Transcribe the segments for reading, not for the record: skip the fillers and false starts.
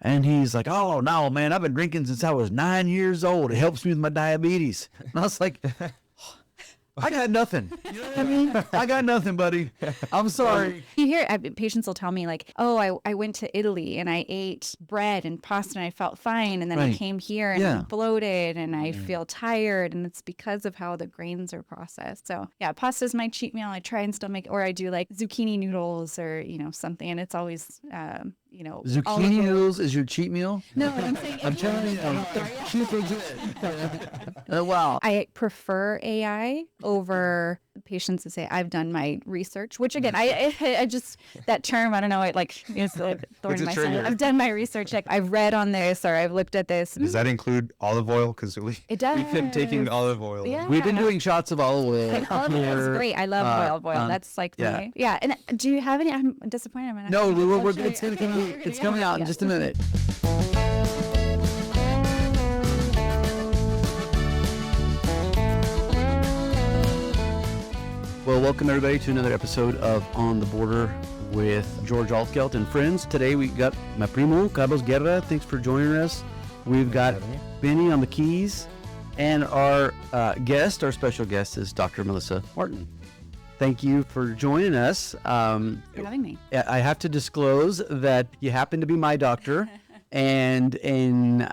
And he's like, oh, no, man, I've been drinking since I was 9 years old. It helps me with my diabetes. And I was like, I got nothing. You know what I mean? I got nothing, buddy. I'm sorry. You hear patients will tell me like, oh, I went to Italy and I ate bread and pasta and I felt fine. And then I Right. came here and I'm bloated and I feel tired. And it's because of how the grains are processed. So yeah, pasta is my cheat meal. I try and still make, or I do like zucchini noodles or, something. And it's always, Zucchini noodles is your cheat meal? No, I'm saying. I'm telling you, they're super good. Wow. I prefer AI over patients to say I've done my research, which again, I just, that term, I don't know, it like, it's a thorn in my side. I've done my research. Like I've read on this or I've looked at this. Does that include olive oil? Because It does. we've been taking olive oil. Yeah. We've been doing shots of olive oil. Like, olive oil is great. I love olive oil. That's like my, And do you have any? I'm disappointed. I'm No, it's going to come out. It's coming out in just a minute. Well, welcome everybody to another episode of On the Border with George Altgelt and Friends. Today we got my primo, Carlos Guerra. Thanks for joining us. We've got Benny on the keys, and our special guest is Dr. Melissa Martin. Thank you for joining us. for having me. I have to disclose that you happen to be my doctor, and in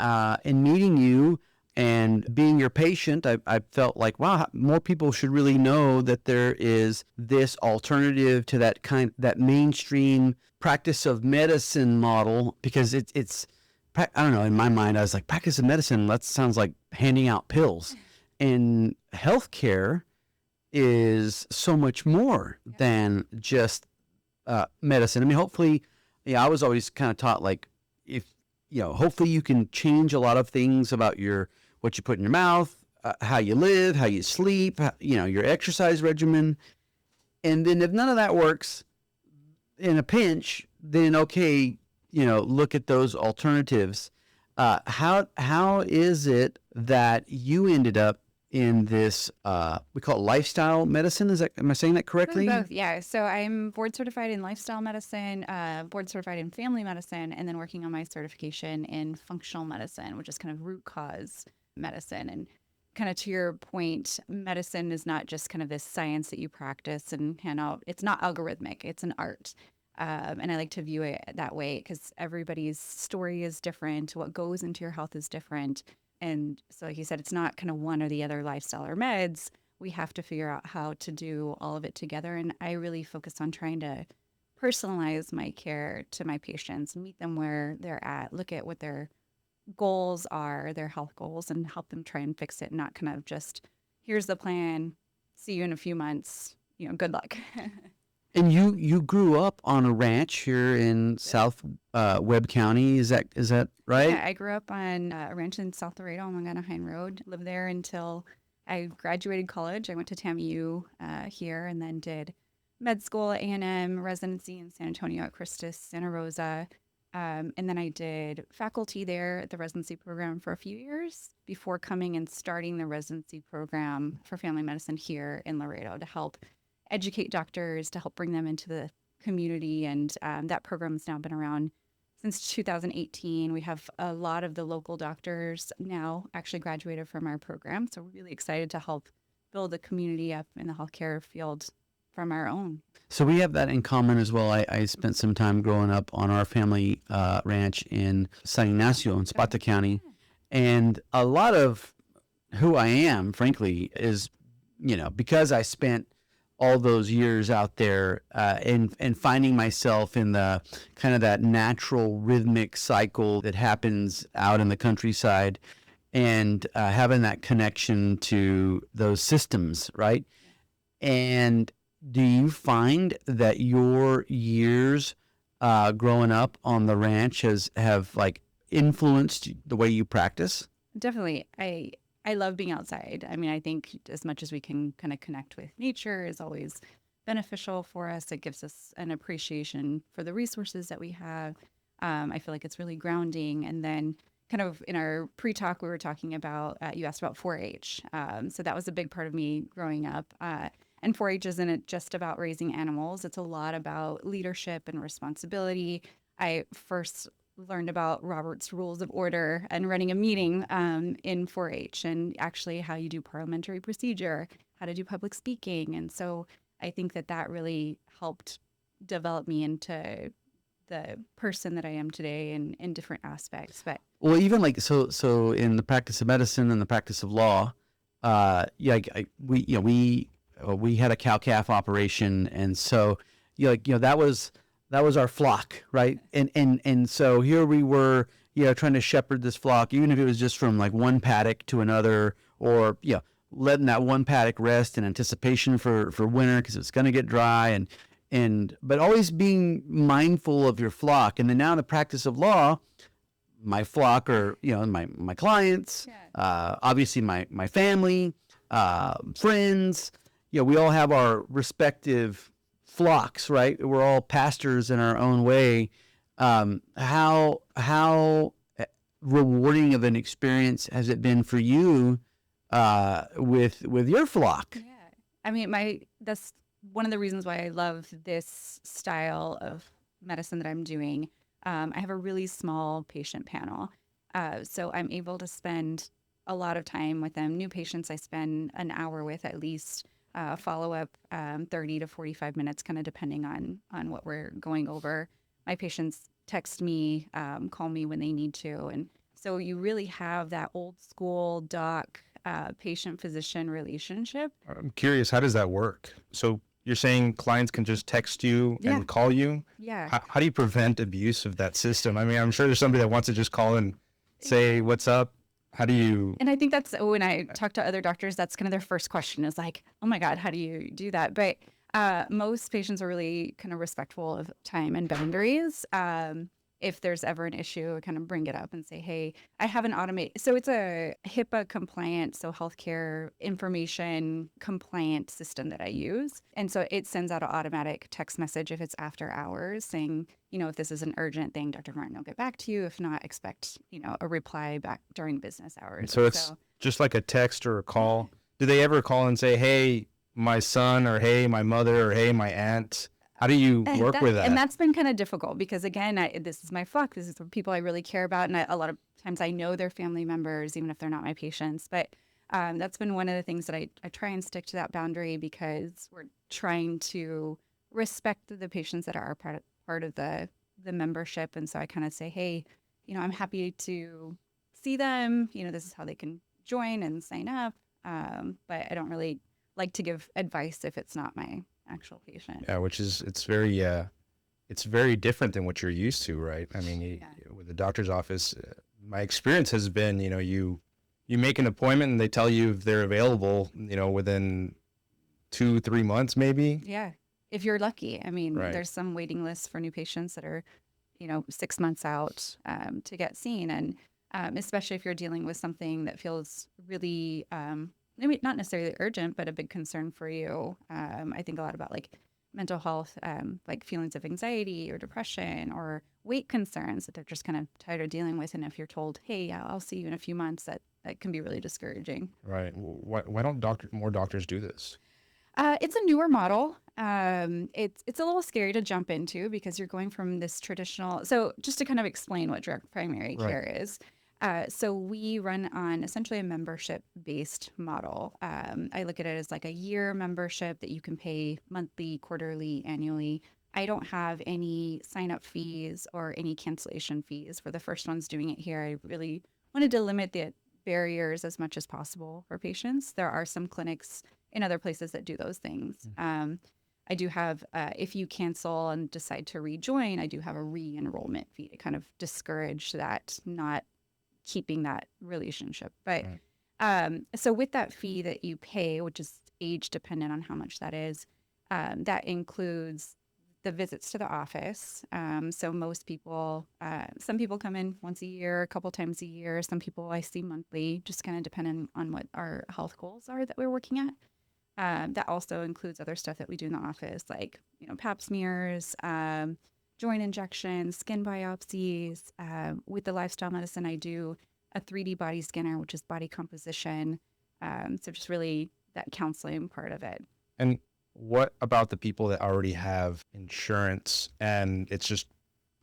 meeting you and being your patient, I felt like, wow, more people should really know that there is this alternative to that mainstream practice of medicine model, because it's I don't know, in my mind, I was like, practice of medicine, that sounds like handing out pills. And healthcare is so much more than just medicine. I mean, hopefully, I was always kind of taught, like, hopefully you can change a lot of things about what you put in your mouth, how you live, how you sleep, your exercise regimen. And then if none of that works in a pinch, then okay, look at those alternatives. How is it that you ended up in this, we call it lifestyle medicine? Am I saying that correctly? Both, yeah. So I'm board certified in lifestyle medicine, board certified in family medicine, and then working on my certification in functional medicine, which is kind of root cause medicine. And kind of to your point, medicine is not just kind of this science that you practice and hand out. It's not algorithmic. It's an art. And I like to view it that way because everybody's story is different. What goes into your health is different. And so, like you said, it's not kind of one or the other, lifestyle or meds. We have to figure out how to do all of it together. And I really focus on trying to personalize my care to my patients, meet them where they're at, look at what their goals are, their health goals, and help them try and fix it, not kind of just, here's the plan, see you in a few months, good luck. And you grew up on a ranch here in South Webb County, is that right? Yeah, I grew up on a ranch in South Laredo on Montana Road. Lived there until I graduated college. I went to TAMU here and then did med school at A&M, residency in San Antonio at Christus, Santa Rosa. And then I did faculty there at the residency program for a few years before coming and starting the residency program for family medicine here in Laredo to help educate doctors, to help bring them into the community. And that program has now been around since 2018. We have a lot of the local doctors now actually graduated from our program. So we're really excited to help build the community up in the healthcare field from our own. So we have that in common as well. I spent some time growing up on our family ranch in San Ignacio in Zapata County. And a lot of who I am, frankly, is, because I spent all those years out there and finding myself in the kind of that natural rhythmic cycle that happens out in the countryside and having that connection to those systems, right? And do you find that your years growing up on the ranch have like influenced the way you practice? Definitely. I love being outside. I mean, I think as much as we can kind of connect with nature is always beneficial for us. It gives us an appreciation for the resources that we have. I feel like it's really grounding. And then kind of in our pre-talk, we were talking about, you asked about 4-H. So that was a big part of me growing up. And 4-H isn't just about raising animals. It's a lot about leadership and responsibility. I first learned about Robert's Rules of Order and running a meeting in 4-H, and actually how you do parliamentary procedure, how to do public speaking. And so I think that really helped develop me into the person that I am today in different aspects. But Well, even like so in the practice of medicine and the practice of law, yeah, we had a cow calf operation, and so that was our flock, right? And so here we were, trying to shepherd this flock, even if it was just from like one paddock to another, or letting that one paddock rest in anticipation for winter because it's going to get dry, and but always being mindful of your flock. And then now in the practice of law, my flock are my clients, obviously my family, friends. We all have our respective flocks, right? We're all pastors in our own way. How rewarding of an experience has it been for you with your flock? yeah, I mean, that's one of the reasons why I love this style of medicine that I'm doing. I have a really small patient panel, so I'm able to spend a lot of time with them. New patients, I spend an hour with at least. Follow up 30 to 45 minutes, kind of depending on what we're going over. My patients text me, call me when they need to, and so you really have that old school doc patient physician relationship. I'm curious, how does that work? So you're saying clients can just text you Yeah. and call you? Yeah. How do you prevent abuse of that system? I mean, I'm sure there's somebody that wants to just call and say, what's up? How do you? And I think that's when I talk to other doctors, that's kind of their first question is like, oh my God, how do you do that? But most patients are really kind of respectful of time and boundaries. If there's ever an issue, I kind of bring it up and say, hey, I have an automated, so it's a HIPAA compliant, so healthcare information compliant system that I use. And so it sends out an automatic text message if it's after hours saying, if this is an urgent thing, Dr. Martin will get back to you. If not, expect, a reply back during business hours. So it's just like a text or a call. Do they ever call and say, hey, my son, or hey, my mother, or hey, my aunt? How do you work with that? And that's been kind of difficult because, again, this is my flock. This is the people I really care about. And a lot of times I know their family members, even if they're not my patients. But that's been one of the things that I try and stick to that boundary because we're trying to respect the patients that are part of the membership. And so I kind of say, hey, I'm happy to see them. This is how they can join and sign up. But I don't really like to give advice if it's not my actual patient. Yeah, it's very different than what you're used to, right? I mean, with the doctor's office, my experience has been, you make an appointment and they tell you if they're available, within 2-3 months, maybe. Yeah, if you're lucky. I mean, Right. There's some waiting lists for new patients that are, 6 months out to get seen, and especially if you're dealing with something that feels really maybe not necessarily urgent, but a big concern for you. I think a lot about like mental health, like feelings of anxiety or depression or weight concerns that they're just kind of tired of dealing with. And if you're told, hey, I'll see you in a few months, that can be really discouraging. Right. Why don't more doctors do this? It's a newer model. It's a little scary to jump into because you're going from this traditional. So just to kind of explain what direct primary Right. care is. So we run on essentially a membership-based model. I look at it as like a year membership that you can pay monthly, quarterly, annually. I don't have any sign-up fees or any cancellation fees for the first ones doing it here. I really wanted to limit the barriers as much as possible for patients. There are some clinics in other places that do those things. I do have, if you cancel and decide to rejoin, I do have a re-enrollment fee to kind of discourage that, not keeping that relationship. But so with that fee that you pay, which is age dependent on how much that is, that includes the visits to the office. So most people, some people come in once a year, a couple times a year. Some people I see monthly, just kind of depending on what our health goals are that we're working at. That also includes other stuff that we do in the office, like pap smears, joint injections, skin biopsies. With the lifestyle medicine, I do a 3D body scanner, which is body composition. So just really that counseling part of it. And what about the people that already have insurance and it's just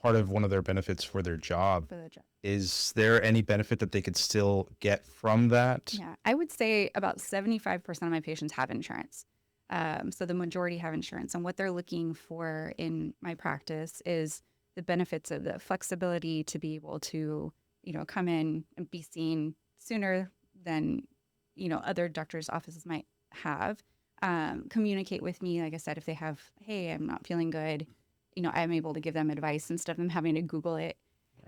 part of one of their benefits for their job. for the job. Is there any benefit that they could still get from that? Yeah, I would say about 75% of my patients have insurance. So the majority have insurance. And what they're looking for in my practice is the benefits of the flexibility to be able to, come in and be seen sooner than, other doctors' offices might have. Communicate with me, like I said, if they have, hey, I'm not feeling good, I'm able to give them advice instead of them having to Google it.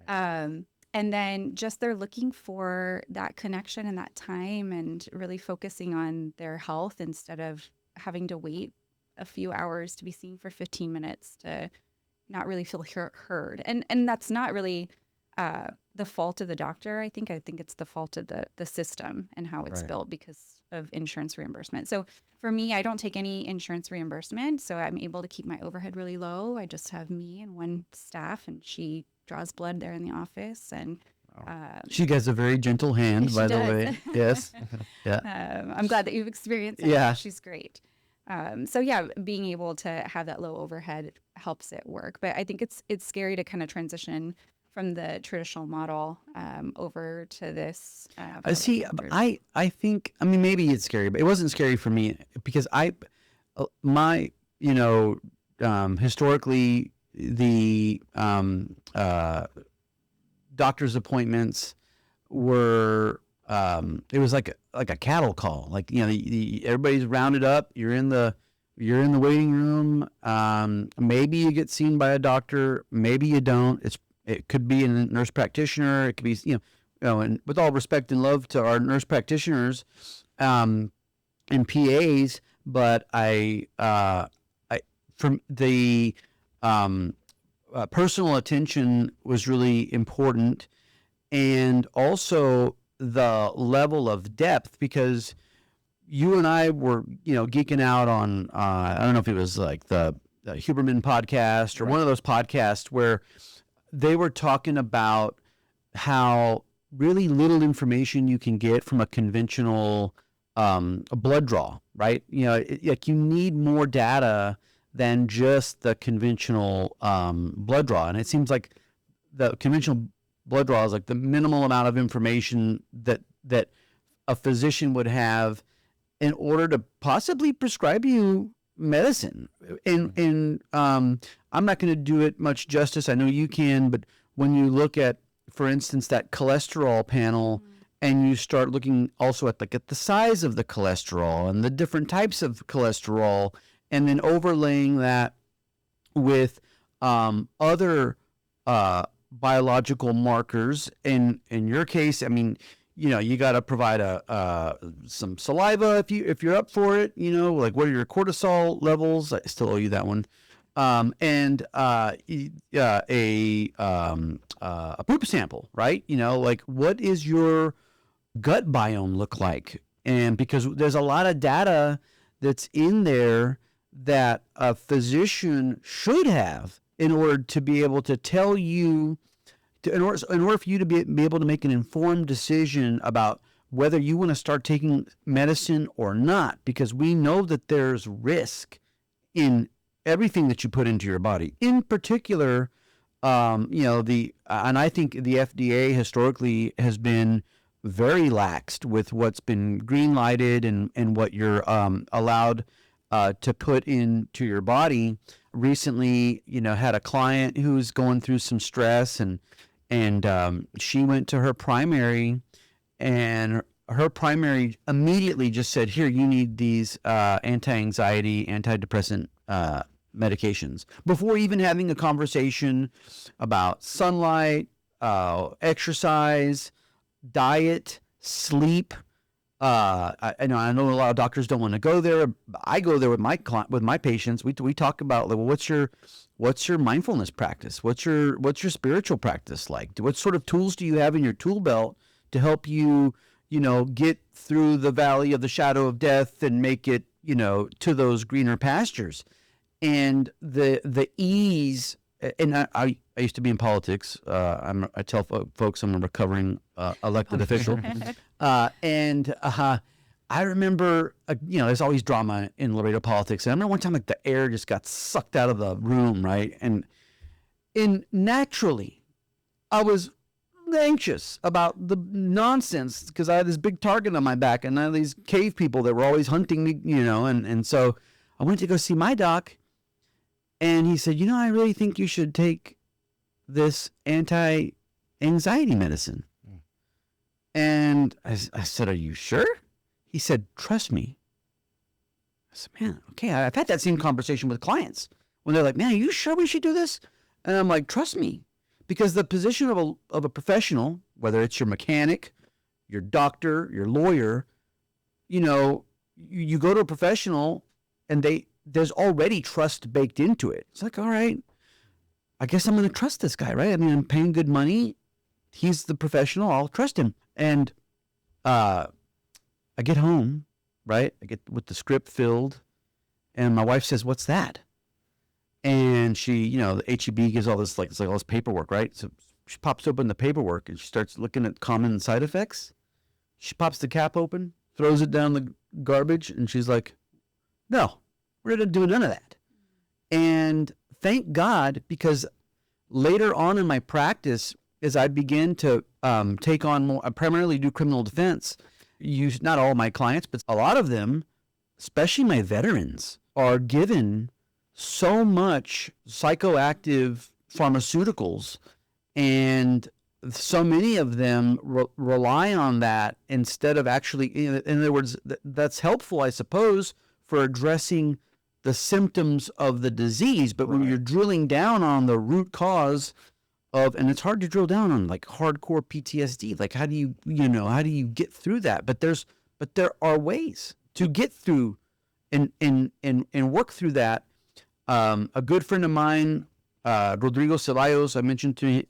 And then just they're looking for that connection and that time and really focusing on their health instead of having to wait a few hours to be seen for 15 minutes to not really feel heard. And that's not really the fault of the doctor. I think it's the fault of the system and how it's Right. built because of insurance reimbursement. So for me, I don't take any insurance reimbursement. So I'm able to keep my overhead really low. I just have me and one staff, and she draws blood there in the office. And She has a very gentle hand, She by the does. way. Yes. Yeah. I'm glad that you've experienced it. Yeah. She's great. So yeah, being able to have that low overhead helps it work. But I think it's scary to kind of transition from the traditional model over to this. I see. I think. I mean, maybe it's scary, but it wasn't scary for me because historically the doctor's appointments were it was like a cattle call. Like everybody's rounded up. You're in the waiting room. Maybe you get seen by a doctor. Maybe you don't. It could be a nurse practitioner. It could be and with all respect and love to our nurse practitioners and PAs, but I from the personal attention was really important, and also the level of depth, because you and I were geeking out on I don't know if it was like the Huberman podcast or one of those podcasts where they were talking about how really little information you can get from a conventional blood draw, right? Like you need more data than just the conventional blood draw. And it seems like the conventional blood draw is like the minimal amount of information that a physician would have in order to possibly prescribe you medicine. And I'm not going to do it much justice. I know you can, but when you look at, for instance, that cholesterol panel, and you start looking also at the size of the cholesterol and the different types of cholesterol, and then overlaying that with other biological markers. In your case, I mean, you got to provide some saliva if you're up for it. Like what are your cortisol levels? I still owe you that one. And a poop sample, right? Like what is your gut biome look like? And because there's a lot of data that's in there that a physician should have in order to be able to tell you, in order for you to be able to make an informed decision about whether you want to start taking medicine or not, because we know that there's risk in everything that you put into your body. In particular, and I think the FDA historically has been very laxed with what's been green lighted and what you're allowed to put into your body. Recently, had a client who's going through some stress, and she went to her primary, and her primary immediately just said, here, you need these anti-anxiety, antidepressant medications, before even having a conversation about sunlight, exercise, diet, sleep. I know a lot of doctors don't want to go there. I go there with my patients. We talk about, like, well, what's your mindfulness practice? What's your spiritual practice like? What sort of tools do you have in your tool belt to help you, get through the valley of the shadow of death and make it, to those greener pastures? And the ease. And I used to be in politics. I tell folks I'm a recovering elected official. And I remember, there's always drama in Laredo politics. And I remember one time, like, the air just got sucked out of the room, right? And And naturally, I was anxious about the nonsense because I had this big target on my back and I had these cave people that were always hunting me, and so I went to go see my doc and he said, I really think you should take this anti-anxiety medicine. And I said, are you sure? He said, trust me. I said, man, okay. I've had that same conversation with clients when they're like, man, are you sure we should do this? And I'm like, trust me. Because the position of a professional, whether it's your mechanic, your doctor, your lawyer, you go to a professional and there's already trust baked into it. It's like, all right, I guess I'm going to trust this guy, right? I mean, I'm paying good money. He's the professional. I'll trust him. And I get home, right? I get with the script filled, and my wife says, "What's that?" And she, the HEB gives all this it's like all this paperwork, right? So she pops open the paperwork and she starts looking at common side effects. She pops the cap open, throws it down the garbage, and she's like, "No, we're not doing none of that." And thank God, because later on in my practice, as I begin to take on more, I primarily do criminal defense. Not all my clients, but a lot of them, especially my veterans, are given so much psychoactive pharmaceuticals, and so many of them rely on that instead of actually, in other words, that's helpful, I suppose, for addressing the symptoms of the disease. But when you're drilling down on the root cause and it's hard to drill down on like hardcore PTSD, like how do you get through that? But there are ways to get through and work through that. A good friend of mine, Rodrigo Ceballos,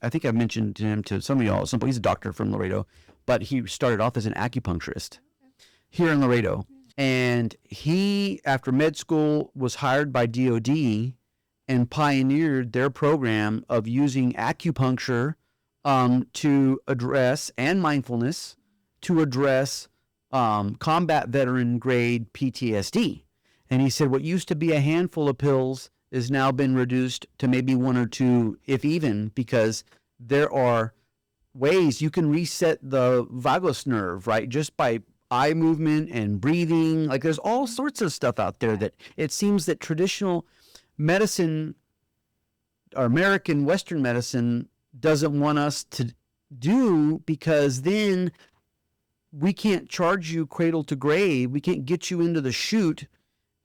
I think I mentioned him to some of y'all. He's a doctor from Laredo, but he started off as an acupuncturist here in Laredo. And he, after med school, was hired by DOD and pioneered their program of using acupuncture to address, and mindfulness, to address combat veteran grade PTSD. And he said what used to be a handful of pills has now been reduced to maybe one or two, if even, because there are ways you can reset the vagus nerve, right? Just by eye movement and breathing. Like there's all sorts of stuff out there that it seems that traditional medicine, or American Western medicine, doesn't want us to do, because then we can't charge you cradle to grave. We can't get you into the chute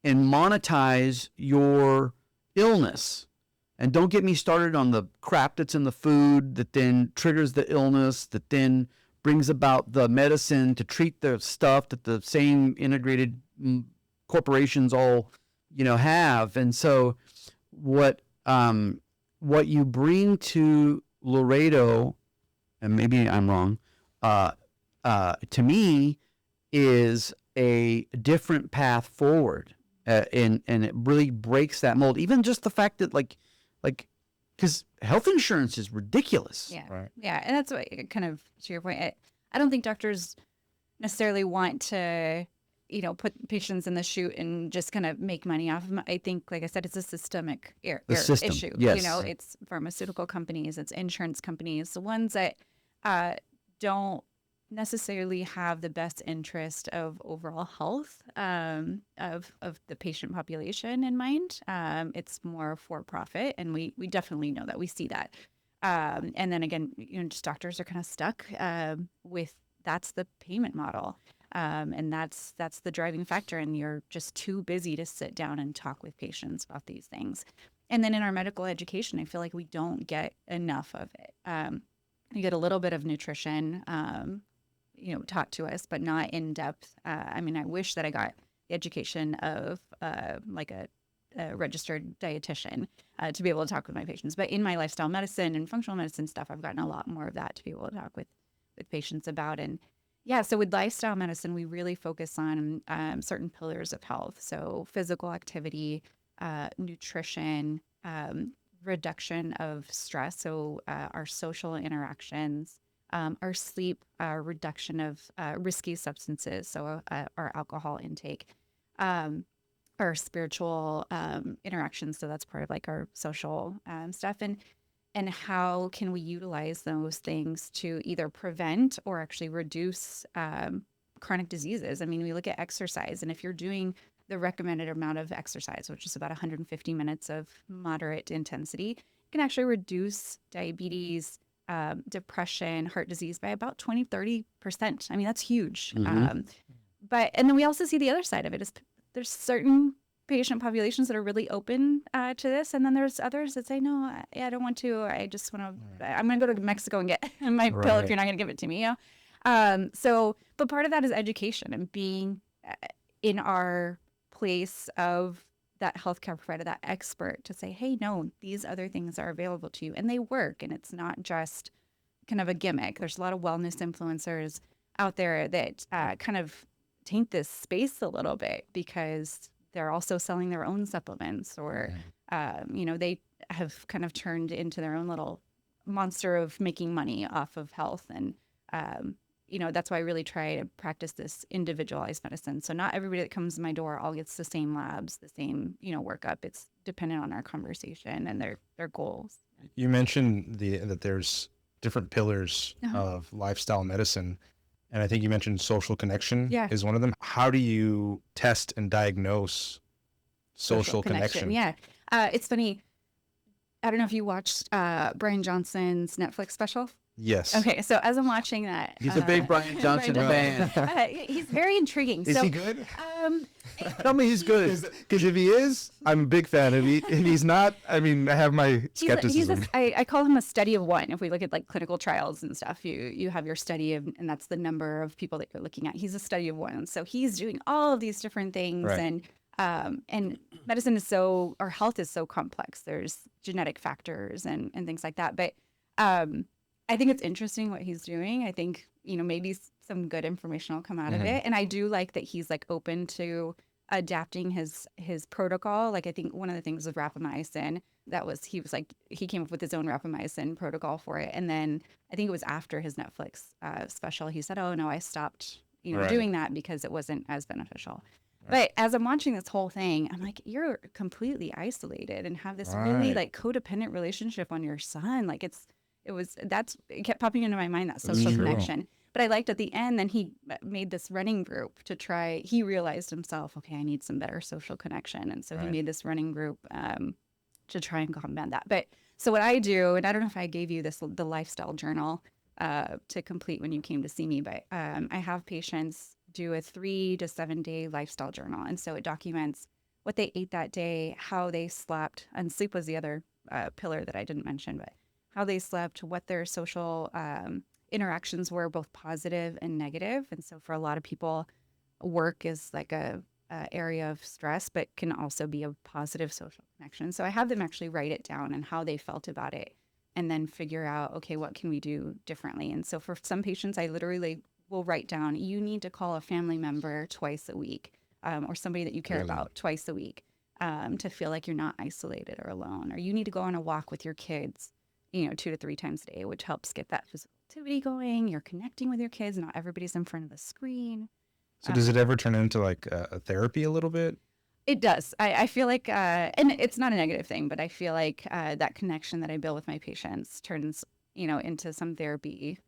and monetize your illness. And don't get me started on the crap that's in the food that then triggers the illness, that then brings about the medicine to treat the stuff that the same integrated corporations all, have. And so what you bring to Laredo, and maybe I'm wrong, to me is a different path forward. And it really breaks that mold. Even just the fact that because health insurance is ridiculous. Yeah. Right. Yeah. And that's what, kind of to your point, I don't think doctors necessarily want to, put patients in the chute and just kind of make money off of them. I think, like I said, it's a systemic system, issue. yes. It's pharmaceutical companies, it's insurance companies, the ones that don't necessarily have the best interest of overall health of the patient population in mind. It's more for profit, and we definitely know that. We see that. And then again, just doctors are kind of stuck with that's the payment model. And that's the driving factor, and you're just too busy to sit down and talk with patients about these things. And then in our medical education, I feel like we don't get enough of it. You get a little bit of nutrition, taught to us, but not in depth. I wish that I got the education of like a registered dietitian to be able to talk with my patients. But in my lifestyle medicine and functional medicine stuff, I've gotten a lot more of that to be able to talk with patients about. And yeah, so with lifestyle medicine, we really focus on certain pillars of health. So physical activity, nutrition, reduction of stress. So our social interactions, our sleep, reduction of risky substances, so our alcohol intake, our spiritual interactions. So that's part of like our social stuff. And and how can we utilize those things to either prevent or actually reduce chronic diseases. I mean, we look at exercise, and if you're doing the recommended amount of exercise, which is about 150 minutes of moderate intensity, it can actually reduce diabetes, depression, heart disease by about 20-30%. I mean, that's huge. And then we also see the other side of it is there's certain patient populations that are really open to this, and then there's others that say, no, I don't want to. I just want to. I'm going to go to Mexico and get my pill if you're not going to give it to me. You know? But part of that is education and being in our place of that healthcare provider, that expert, to say, hey, no, these other things are available to you, and they work, and it's not just kind of a gimmick. There's a lot of wellness influencers out there that kind of taint this space a little bit because they're also selling their own supplements, or they have kind of turned into their own little monster of making money off of health. And that's why I really try to practice this individualized medicine. So not everybody that comes to my door all gets the same labs, the same workup. It's dependent on our conversation and their goals. You mentioned that there's different pillars of lifestyle medicine. And I think you mentioned social connection is one of them. How do you test and diagnose social connection? Yeah. It's funny. I don't know if you watched Brian Johnson's Netflix special. Yes. Okay. So as I'm watching that. He's a big Brian Johnson fan. He's very intriguing. Is he good? Tell me he's good. Because if he is, I'm a big fan. If he's not, I mean, I have my skepticism. I call him a study of one. If we look at like clinical trials and stuff, you have your study of, and that's the number of people that you're looking at. He's a study of one. So he's doing all of these different things. Right. And medicine is our health is so complex. There's genetic factors and things like that. But I think it's interesting what he's doing. I think, maybe some good information will come out of it. And I do like that he's like open to adapting his protocol. Like I think one of the things with rapamycin, he came up with his own rapamycin protocol for it. And then I think it was after his Netflix special, he said, oh no, I stopped, doing that because it wasn't as beneficial. But as I'm watching this whole thing, I'm like, you're completely isolated and have this really like codependent relationship on your son. Like it kept popping into my mind, that social connection. But I liked at the end, then he made this running group he realized himself, okay, I need some better social connection. And so he made this running group to try and combat that. But so what I do, and I don't know if I gave you the lifestyle journal to complete when you came to see me, but I have patients do a 3 to 7 day lifestyle journal. And so it documents what they ate that day, how they slept, and sleep was the other pillar that I didn't mention, but how they slept, what their social interactions were, both positive and negative. And so for a lot of people, work is like a area of stress, but can also be a positive social connection. So I have them actually write it down and how they felt about it, and then figure out, okay, what can we do differently? And so for some patients, I literally will write down, you need to call a family member twice a week, or somebody that you care about twice a week, to feel like you're not isolated or alone. Or you need to go on a walk with your kids, 2 to 3 times a day, which helps get that physical activity going. You're connecting with your kids. Not everybody's in front of the screen. So does it ever turn into like a therapy a little bit? It does. I feel like, and it's not a negative thing, but I feel like that connection that I build with my patients turns, into some therapy,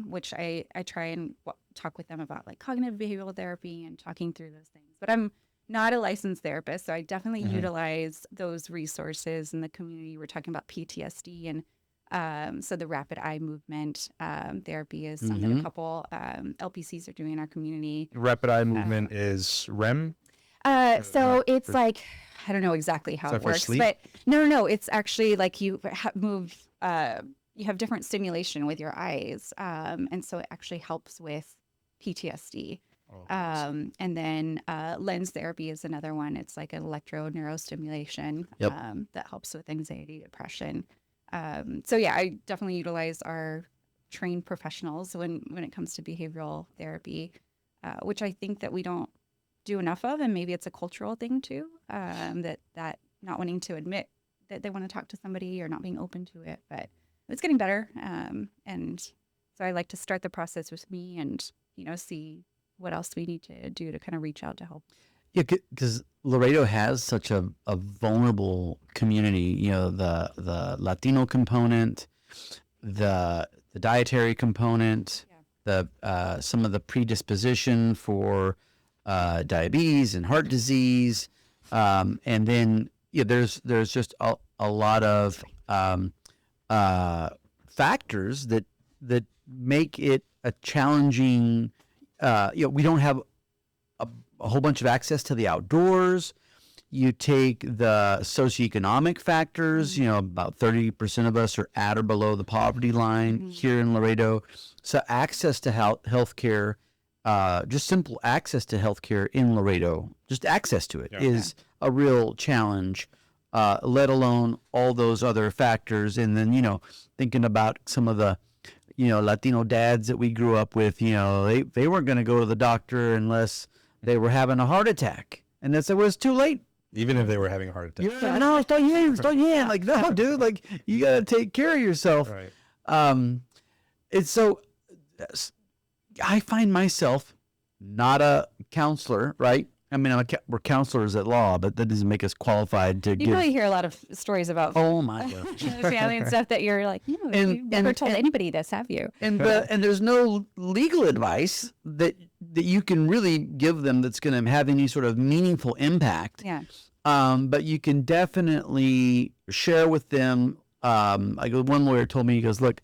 which I try and talk with them about, like cognitive behavioral therapy and talking through those things. But I'm not a licensed therapist, so I definitely utilize those resources in the community. We're talking about PTSD, and so the rapid eye movement therapy is something a couple LPCs are doing in our community. Rapid eye movement is REM? So it's like, I don't know exactly how it works, but no, it's actually like you move, you have different stimulation with your eyes. And so it actually helps with PTSD. And then lens therapy is another one. It's like an electro-neurostimulation that helps with anxiety, depression. So yeah, I definitely utilize our trained professionals when it comes to behavioral therapy, which I think that we don't do enough of, and maybe it's a cultural thing too, that not wanting to admit that they want to talk to somebody or not being open to it, but it's getting better. And so I like to start the process with me and, see what else we need to do to kind of reach out to help. Yeah, because Laredo has such a vulnerable community. You know, the Latino component, the dietary component, the some of the predisposition for diabetes and heart disease, and then yeah, there's just a lot of factors that make it a challenging. We don't have a whole bunch of access to the outdoors. You take the socioeconomic factors, about 30% of us are at or below the poverty line here in Laredo. So access to healthcare, just simple access to healthcare in Laredo, just access to it is a real challenge, let alone all those other factors. And then, thinking about some of the, Latino dads that we grew up with, they weren't going to go to the doctor unless they were having a heart attack. And it was too late. Even if they were having a heart attack. Yeah, no, it's not yet. Like, no, dude, like, you got to take care of yourself. Right. It's so, I find myself not a counselor, right? I mean, we're counselors at law, but that doesn't make us qualified to You give. probably hear a lot of stories about Oh my gosh. family and stuff that you're like, you've never told anybody this, have you? And there's no legal advice that you can really give them that's going to have any sort of meaningful impact. Yeah. But you can definitely share with them. One lawyer told me, he goes, look,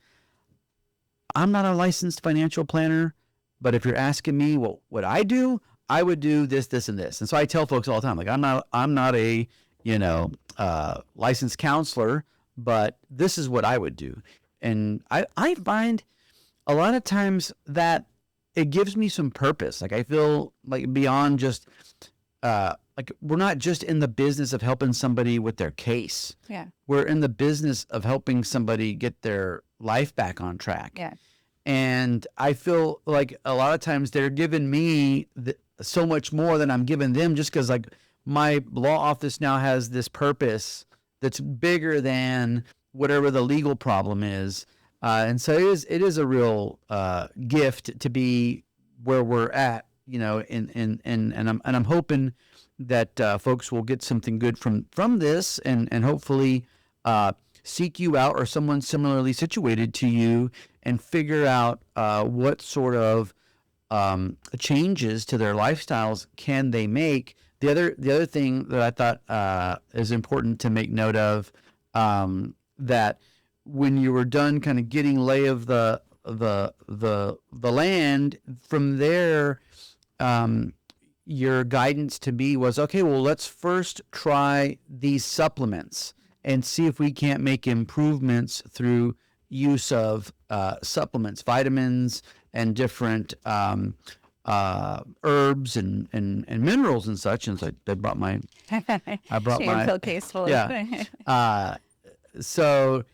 I'm not a licensed financial planner, but if you're asking me what I do, I would do this, this, and this. And so I tell folks all the time, like, I'm not a, licensed counselor, but this is what I would do. And I find a lot of times that it gives me some purpose. Like, I feel like beyond just, like, we're not just in the business of helping somebody with their case. Yeah. We're in the business of helping somebody get their life back on track. Yeah. And I feel like a lot of times they're giving me so much more than I'm giving them, just because, like, my law office now has this purpose that's bigger than whatever the legal problem is. And so it is a real gift to be where we're at, and I'm hoping that folks will get something good from this, and hopefully seek you out or someone similarly situated to you and figure out what sort of changes to their lifestyles can they make. The other thing that I thought is important to make note of, that when you were done kind of getting lay of the land, from there, your guidance to me was, okay, well, let's first try these supplements and see if we can't make improvements through use of supplements, vitamins, and different herbs and minerals and such. And so I brought my pillowcase full of so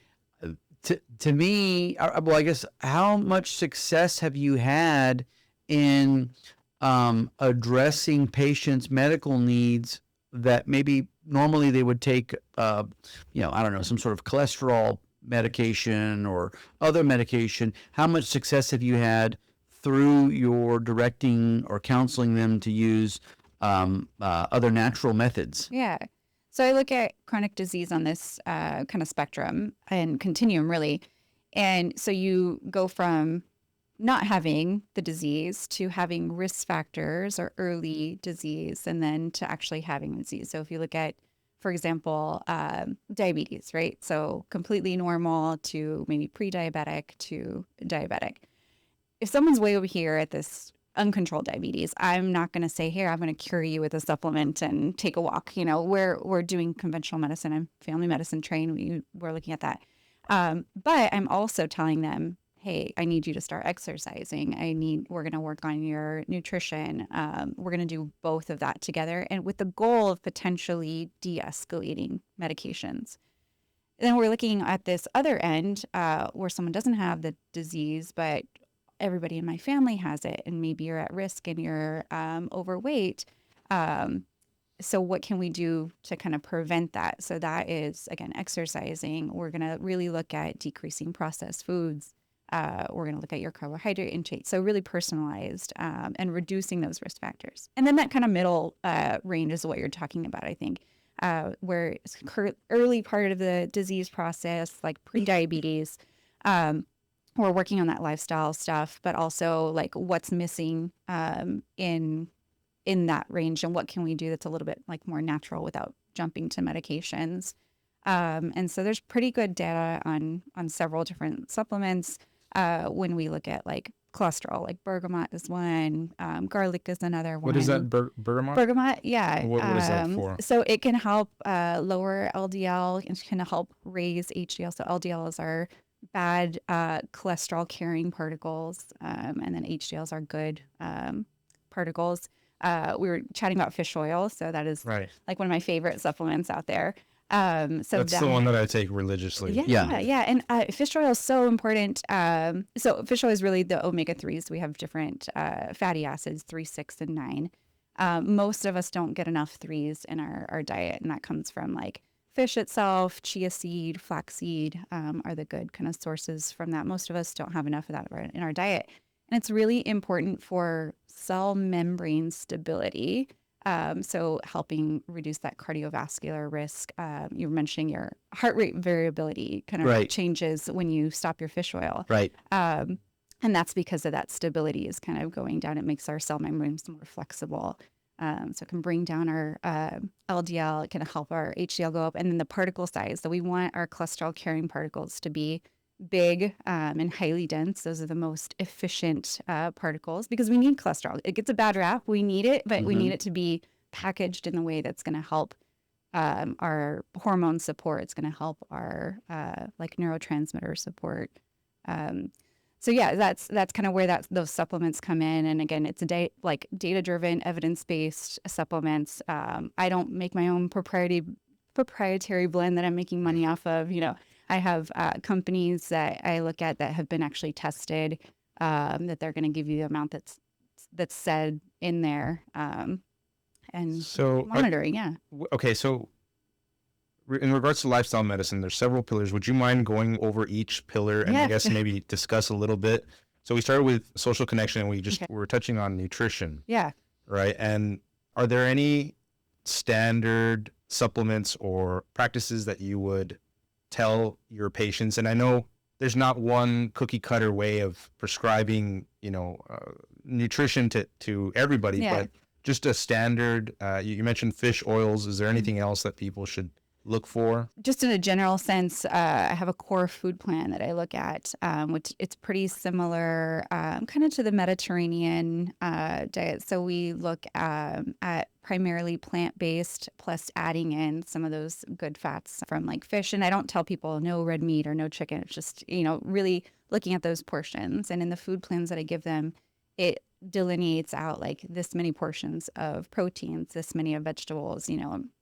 to me, well, I guess, how much success have you had in addressing patients' medical needs that maybe normally they would take, I don't know, some sort of cholesterol medication or other medication? How much success have you had through your directing or counseling them to use other natural methods? Yeah. So I look at chronic disease on this kind of spectrum and continuum, really. And so you go from not having the disease to having risk factors or early disease, and then to actually having disease. So if you look at, for example, diabetes, right? So completely normal to maybe pre-diabetic to diabetic. If someone's way over here at this uncontrolled diabetes, I'm not going to say, here, I'm going to cure you with a supplement and take a walk. We're doing conventional medicine. I'm family medicine trained. We're looking at that. But I'm also telling them, hey, I need you to start exercising. We're going to work on your nutrition. We're going to do both of that together, and with the goal of potentially de-escalating medications. And then we're looking at this other end where someone doesn't have the disease, but everybody in my family has it, and maybe you're at risk and you're overweight. So what can we do to kind of prevent that? So that is, again, exercising. We're going to really look at decreasing processed foods, We're going to look at your carbohydrate intake. So really personalized and reducing those risk factors. And then that kind of middle range is what you're talking about, I think, where it's early part of the disease process, like pre-diabetes. We're working on that lifestyle stuff, but also like what's missing in that range and what can we do that's a little bit like more natural without jumping to medications. And so there's pretty good data on several different supplements when we look at like cholesterol, like bergamot is one, garlic is another one. What is that, bergamot? Bergamot, yeah. What is that for? So it can help lower LDL, it can help raise HDL. So LDL is our bad cholesterol carrying particles, and then HDLs are good particles. We were chatting about fish oil, so that is Right. like one of my favorite supplements out there. So That's the one that I take religiously. Yeah. And fish oil is so important. So fish oil is really the omega-3s. We have different fatty acids, 3, 6, and 9. Most of us don't get enough 3s in our diet, and that comes from like fish itself, chia seed, flaxseed are the good kind of sources from that. Most of us don't have enough of that in our diet. And it's really important for cell membrane stability. So helping reduce that cardiovascular risk. You were mentioning your heart rate variability kind of changes when you stop your fish oil. Right. And that's because of that stability is kind of going down. It makes our cell membranes more flexible. So it can bring down our LDL. It can help our HDL go up. And then the particle size. So we want our cholesterol carrying particles to be big and highly dense. Those are the most efficient particles because we need cholesterol. It gets a bad rap. We need it, but we need it to be packaged in the way that's going to help our hormone support. It's going to help our like neurotransmitter support. So yeah, that's kind of where those supplements come in. And again, it's data-driven, evidence-based supplements. I don't make my own proprietary blend that I'm making money off of. I have companies that I look at that have been actually tested, that they're going to give you the amount that's said in there, and So monitoring. Okay, so in regards to lifestyle medicine, there's several pillars. Would you mind going over each pillar and I guess maybe discuss a little bit? So we started with social connection, and we were touching on nutrition. Yeah. Right. And are there any standard supplements or practices that you would tell your patients? And I know there's not one cookie cutter way of prescribing, nutrition to everybody, but just a standard. You mentioned fish oils. Is there anything else that people should look for? Just in a general sense, I have a core food plan that I look at, which it's pretty similar kind of to the Mediterranean diet. So we look at primarily plant-based plus adding in some of those good fats from like fish. And I don't tell people no red meat or no chicken. It's just, really looking at those portions. And in the food plans that I give them, it delineates out like this many portions of proteins, this many of vegetables,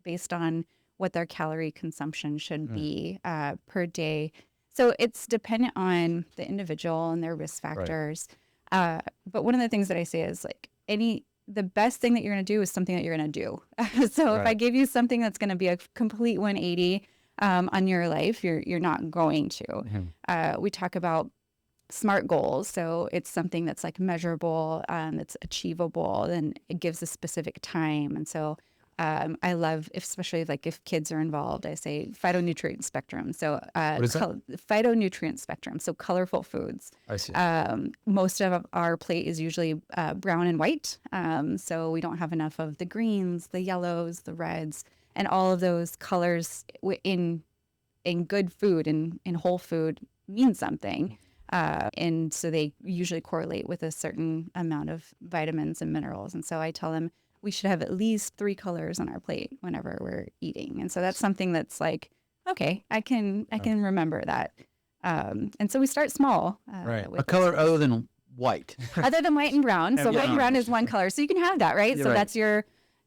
based on what their calorie consumption should be per day. So it's dependent on the individual and their risk factors. Right. But one of the things that I say is like the best thing that you're going to do is something that you're going to do. So if I give you something that's going to be a complete 180 on your life, you're not going to. Mm-hmm. We talk about SMART goals. So it's something that's like measurable, that's achievable, and it gives a specific time. And so I love, especially like if kids are involved, I say phytonutrient spectrum. So what is that? Phytonutrient spectrum. So colorful foods. I see. Most of our plate is usually brown and white. So we don't have enough of the greens, the yellows, the reds, and all of those colors in good food and in whole food mean something. And so they usually correlate with a certain amount of vitamins and minerals. And so I tell them, we should have at least 3 colors on our plate whenever we're eating. And so that's something that's like, okay, I can remember that. And so we start small. Right. A color other than white. Other than white and brown. So white and brown is one color. So you can have that, right? So that's your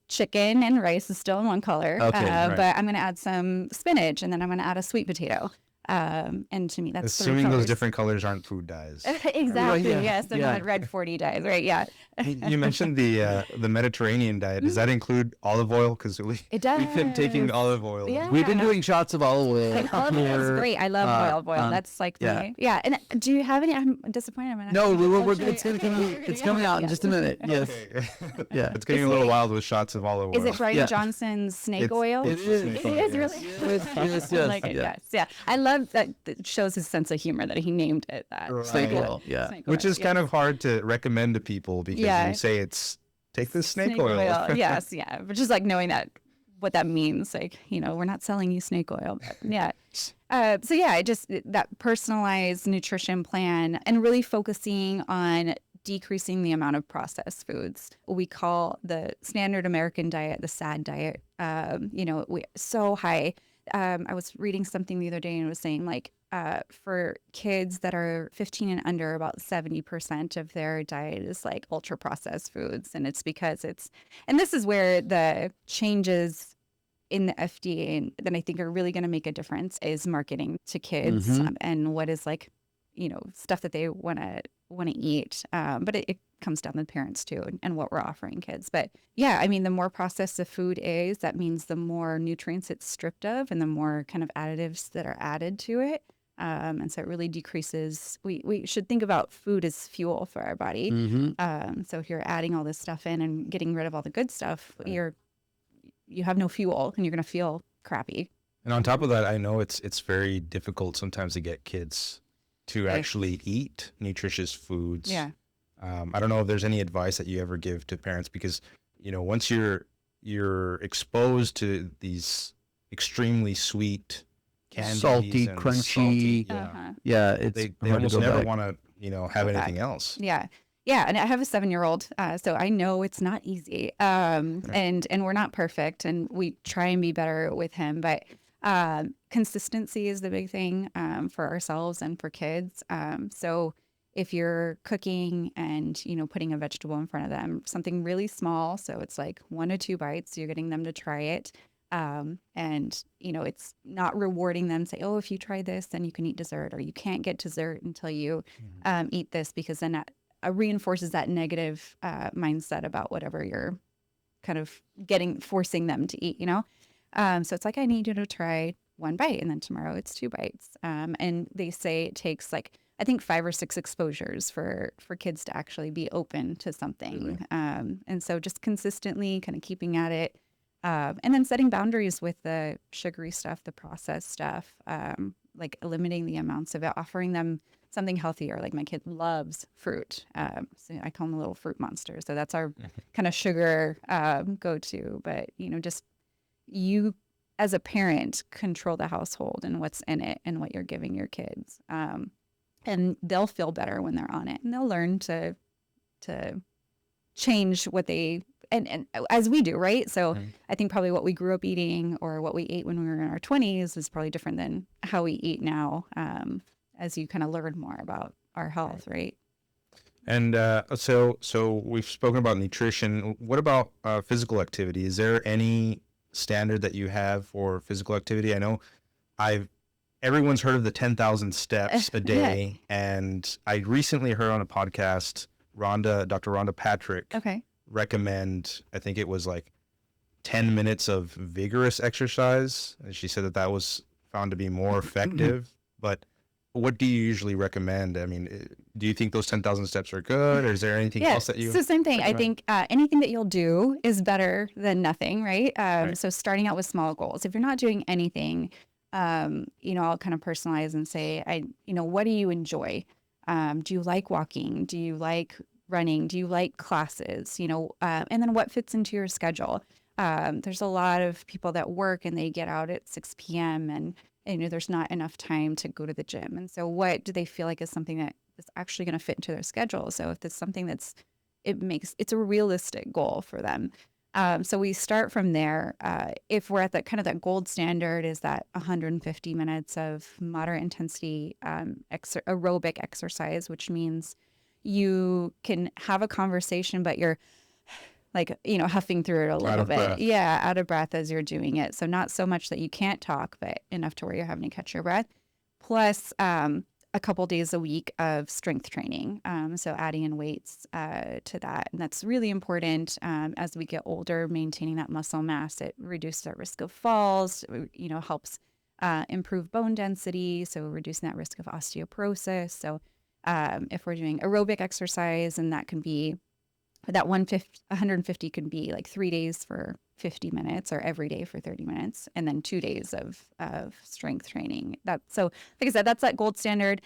chicken and rice is still in one color. Okay, But I'm going to add some spinach, and then I'm going to add a sweet potato. And to me, that's Assuming those colors. different colors aren't food dyes. Exactly. yeah, Yes. And yeah. not red 40 dyes. Right. Yeah. You mentioned the Mediterranean diet. Does that include olive oil? Because It does. we've been taking olive oil. Yeah. We've been doing shots of olive oil. Like, olive oil is here, great. I love olive oil. That's like yeah. my, yeah. And do you have any? I'm disappointed. I'm No, not it's gonna come out. It's coming out in just a minute. Yes. Yeah. It's getting a little wild with shots of olive oil. Is it Brian Yeah. Johnson's snake It's- oil? It is. It is really. Yes, I yes, like it, yeah. yes, yeah. I love that. It shows his sense of humor that he named it that. Right. Snake oil. Yeah. Snake Which oil, is yeah. kind of hard to recommend to people because Yeah. you say take this snake oil. Yes, yeah. But just like knowing that, what that means, like, we're not selling you snake oil. But yeah. So yeah, that personalized nutrition plan and really focusing on decreasing the amount of processed foods. We call the standard American diet the SAD diet. So high. I was reading something the other day and it was saying like for kids that are 15 and under, about 70% of their diet is like ultra processed foods. And it's because and this is where the changes in the FDA and that I think are really going to make a difference is marketing to kids and what is like, stuff that they want to eat. But it comes down to parents too and what we're offering kids. But yeah, I mean, the more processed the food is, that means the more nutrients it's stripped of and the more kind of additives that are added to it. And so it really decreases. We should think about food as fuel for our body. So if you're adding all this stuff in and getting rid of all the good stuff, you have no fuel and you're going to feel crappy. And on top of that, I know it's very difficult sometimes to get kids to actually eat nutritious foods. Yeah. I don't know if there's any advice that you ever give to parents because, once you're exposed to these extremely sweet candies, Salty, and crunchy. salty, yeah, Uh-huh. Yeah. It's they hard to almost go never back. want to, have anything else. Yeah. Yeah. And I have a 7-year-old. So I know it's not easy. And we're not perfect and we try and be better with him, but consistency is the big thing for ourselves and for kids. So if you're cooking and, putting a vegetable in front of them, something really small. So it's like 1 to 2 bites. You're getting them to try it. And, it's not rewarding them. Say, oh, if you try this, then you can eat dessert or you can't get dessert until you eat this because then that reinforces that negative mindset about whatever you're kind of forcing them to eat, So it's like, I need you to try 1 bite and then tomorrow it's 2 bites. And they say it takes I think 5 or 6 exposures for kids to actually be open to something. Really? And so just consistently kind of keeping at it. And then setting boundaries with the sugary stuff, the processed stuff, like limiting the amounts of it, offering them something healthier. Like my kid loves fruit. So I call him a little fruit monster. So that's our kind of sugar go-to. But, just you as a parent control the household and what's in it and what you're giving your kids. And they'll feel better when they're on it and they'll learn to change what they, and as we do, right? So I think probably what we grew up eating or what we ate when we were in our 20s is probably different than how we eat now as you kind of learn more about our health, right? And so we've spoken about nutrition. What about physical activity? Is there any standard that you have for physical activity? I know everyone's heard of the 10,000 steps a day. And I recently heard on a podcast, Dr. Rhonda Patrick recommend, I think it was like 10 minutes of vigorous exercise. And she said that was found to be more effective. But what do you usually recommend? I mean, do you think those 10,000 steps are good? Or is there anything else that you... So same thing. I think anything that you'll do is better than nothing, right? So starting out with small goals. If you're not doing anything, I'll kind of personalize and say, what do you enjoy? Do you like walking? Do you like running? Do you like classes? And then what fits into your schedule? There's a lot of people that work and they get out at 6 p.m. and there's not enough time to go to the gym. And so what do they feel like is something that is actually going to fit into their schedule? So if it's something it's a realistic goal for them. So we start from there. If we're at that kind of that gold standard is that 150 minutes of moderate intensity aerobic exercise, which means you can have a conversation, but you're huffing through it a little bit. Breath. Yeah, out of breath as you're doing it. So not so much that you can't talk, but enough to where you're having to catch your breath. plus a couple days a week of strength training. So adding in weights to that. And that's really important as we get older, maintaining that muscle mass. It reduces our risk of falls, helps improve bone density. So reducing that risk of osteoporosis. So if we're doing aerobic exercise, and that can be that 150 can be like 3 days for 50 minutes or every day for 30 minutes, and then 2 days of strength training. So like I said, that's that gold standard.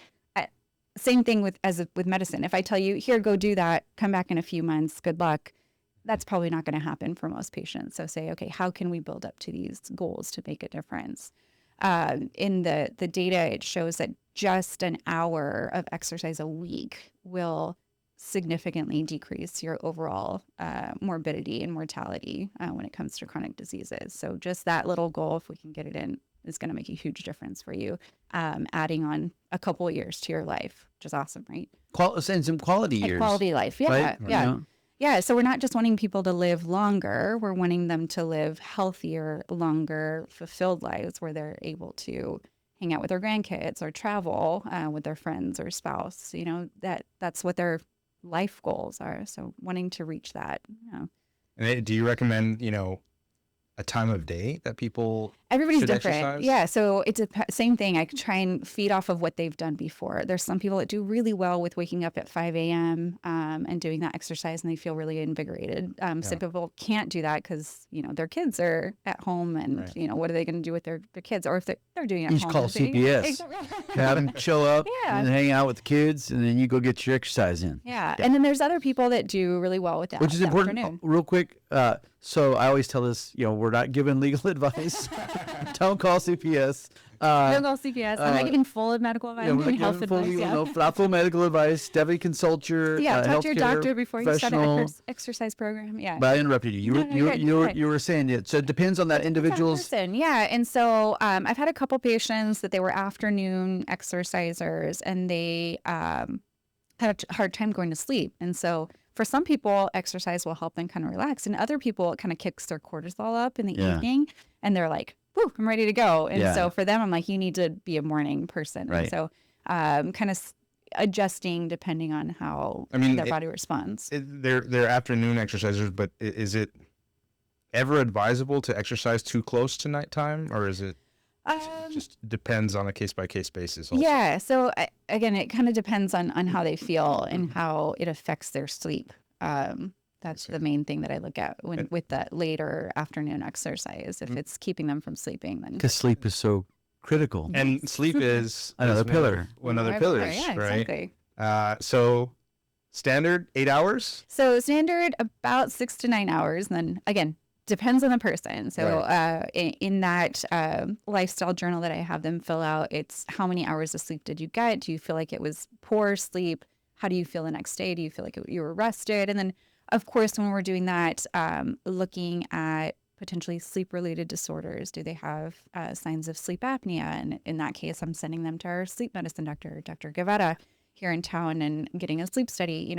Same thing with medicine. If I tell you, here, go do that, come back in a few months, good luck, that's probably not going to happen for most patients. So say, okay, how can we build up to these goals to make a difference? In the data, it shows that just an hour of exercise a week will significantly decrease your overall morbidity and mortality when it comes to chronic diseases. So just that little goal, if we can get it in, is going to make a huge difference for you, adding on a couple of years to your life, which is awesome, right? And some quality years. Quality life, yeah, right? yeah. Yeah, so we're not just wanting people to live longer, we're wanting them to live healthier, longer, fulfilled lives where they're able to hang out with their grandkids or travel with their friends or spouse. That's what their life goals are. So wanting to reach that. And do you recommend, a time of day that people Everybody's should different. exercise? Yeah. So it's same thing. I try and feed off of what they've done before. There's some people that do really well with waking up at 5 a.m. And doing that exercise, and they feel really invigorated. Some people can't do that because, their kids are at home, and, Right. What are they going to do with their kids? Or if they're doing it at You home. call CPS. Have them show up and hang out with the kids, and then you go get your exercise in. Yeah. And then there's other people that do really well with that. Which is important. Afternoon. Real quick. So I always tell this, we're not giving legal advice. Don't call CPS. Don't call CPS. I'm not giving full medical advice. I'm we're giving not health giving advice. full, not full medical advice. Definitely consult your Talk to your healthcare doctor before you start professional. an exercise program. Yeah. But I interrupted you. No, you're good. You were saying it. So it depends on that individual's. Person. Yeah. And so I've had a couple patients that they were afternoon exercisers, and they had a hard time going to sleep. And so for some people, exercise will help them kind of relax. And other people, it kind of kicks their cortisol up in the evening, and they're like, whew, I'm ready to go. And so for them, I'm like, you need to be a morning person. Right. And so kind of adjusting depending on how their body responds. They're afternoon exercisers, but is it ever advisable to exercise too close to nighttime, or is it just depends on a case-by-case basis also? Yeah. So again, it kind of depends on how they feel and how it affects their sleep. That's the main thing that I look at with that later afternoon exercise. If it's keeping them from sleeping, then Because sleep is so critical. And sleep is Another pillar. Another pillar, yeah, right? Exactly. So standard 8 hours? So standard about 6 to 9 hours, and then again, depends on the person. So in that lifestyle journal that I have them fill out, it's how many hours of sleep did you get? Do you feel like it was poor sleep? How do you feel the next day? Do you feel like you were rested? And then, of course, when we're doing that, looking at potentially sleep-related disorders. Do they have signs of sleep apnea? And in that case, I'm sending them to our sleep medicine doctor, Dr. Guevara, here in town, and getting a sleep study,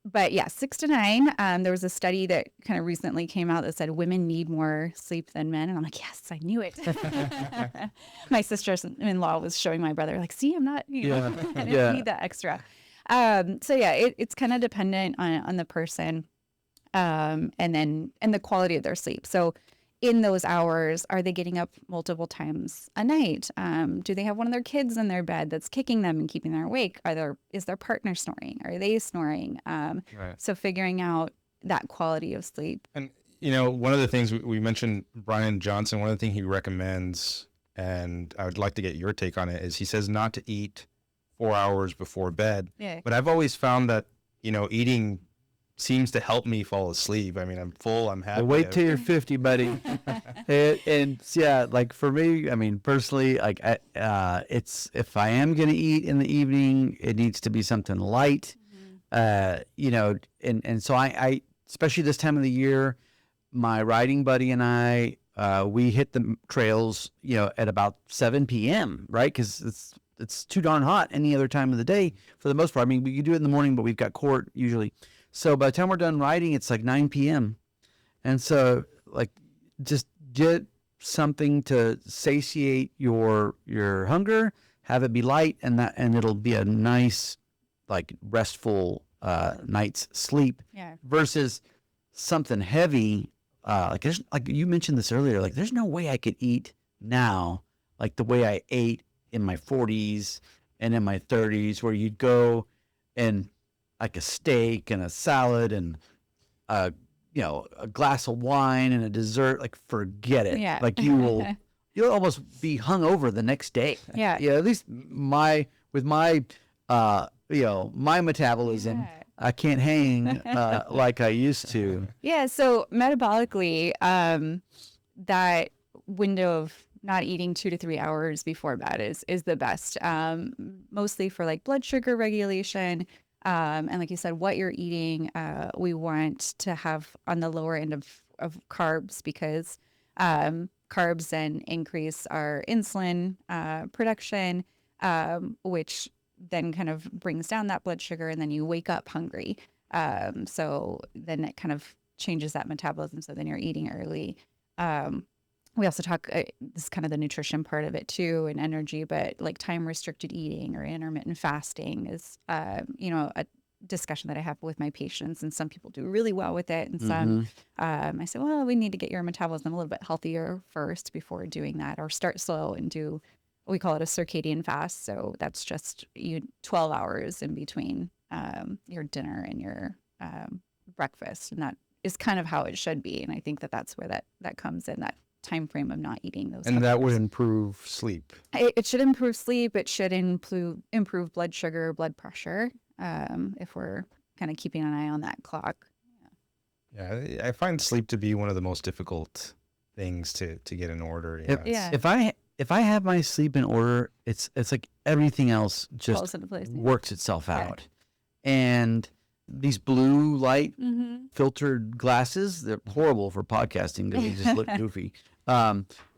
But yeah, 6 to 9. There was a study that kind of recently came out that said women need more sleep than men. And I'm like, yes, I knew it. My sister-in-law was showing my brother, like, see, I'm not, I didn't need that extra. So yeah, it's kind of dependent on the person, and the quality of their sleep. So in those hours, are they getting up multiple times a night? Do they have one of their kids in their bed that's kicking them and keeping them awake? Is their partner snoring? Are they snoring? Right. So figuring out that quality of sleep. And, one of the things we mentioned, Brian Johnson, one of the things he recommends, and I would like to get your take on it, is he says not to eat 4 hours before bed. Yeah. But I've always found that, eating seems to help me fall asleep. I mean, I'm full, I'm happy. Well, wait till you're 50, buddy. and yeah, like for me, I mean, personally, like it's, if I am going to eat in the evening, it needs to be something light, and so I, especially this time of the year, my riding buddy and I, we hit the trails, at about 7 p.m., right? Because it's too darn hot any other time of the day for the most part. I mean, we could do it in the morning, but we've got court usually. So by the time we're done riding, it's like 9 p.m. And so, like, just get something to satiate your hunger, have it be light, and it'll be a nice, like, restful night's sleep. Yeah. Versus something heavy, like you mentioned this earlier. Like, there's no way I could eat now like the way I ate in my 40s and in my 30s, where you'd go and like a steak and a salad and a glass of wine and a dessert. Like, forget it. Yeah. Like, you'll almost be hungover the next day. Yeah. Yeah. At least my metabolism, Yeah. I can't hang like I used to. Yeah. So metabolically, that window of not eating 2 to 3 hours before bed is the best, mostly for like blood sugar regulation. And like you said, what you're eating, we want to have on the lower end of carbs, because carbs then increase our insulin production, which then kind of brings down that blood sugar, and then you wake up hungry. So then it kind of changes that metabolism. So then you're eating early. We also talk, this is kind of the nutrition part of it too, and energy, but like time restricted eating or intermittent fasting is, a discussion that I have with my patients, and some people do really well with it. And some, I say, well, we need to get your metabolism a little bit healthier first before doing that, or start slow and do, we call it a circadian fast. So that's just 12 hours in between your dinner and your breakfast. And that is kind of how it should be. And I think that's where that comes in, that time frame of not eating those. And that would improve sleep. It should improve sleep. It should improve blood sugar, blood pressure, if we're kind of keeping an eye on that clock. Yeah, I find sleep to be one of the most difficult things to get in order. If I have my sleep in order, it's like everything else just Falls into place. works itself out. And these blue light filtered glasses, they're horrible for podcasting because they just look goofy.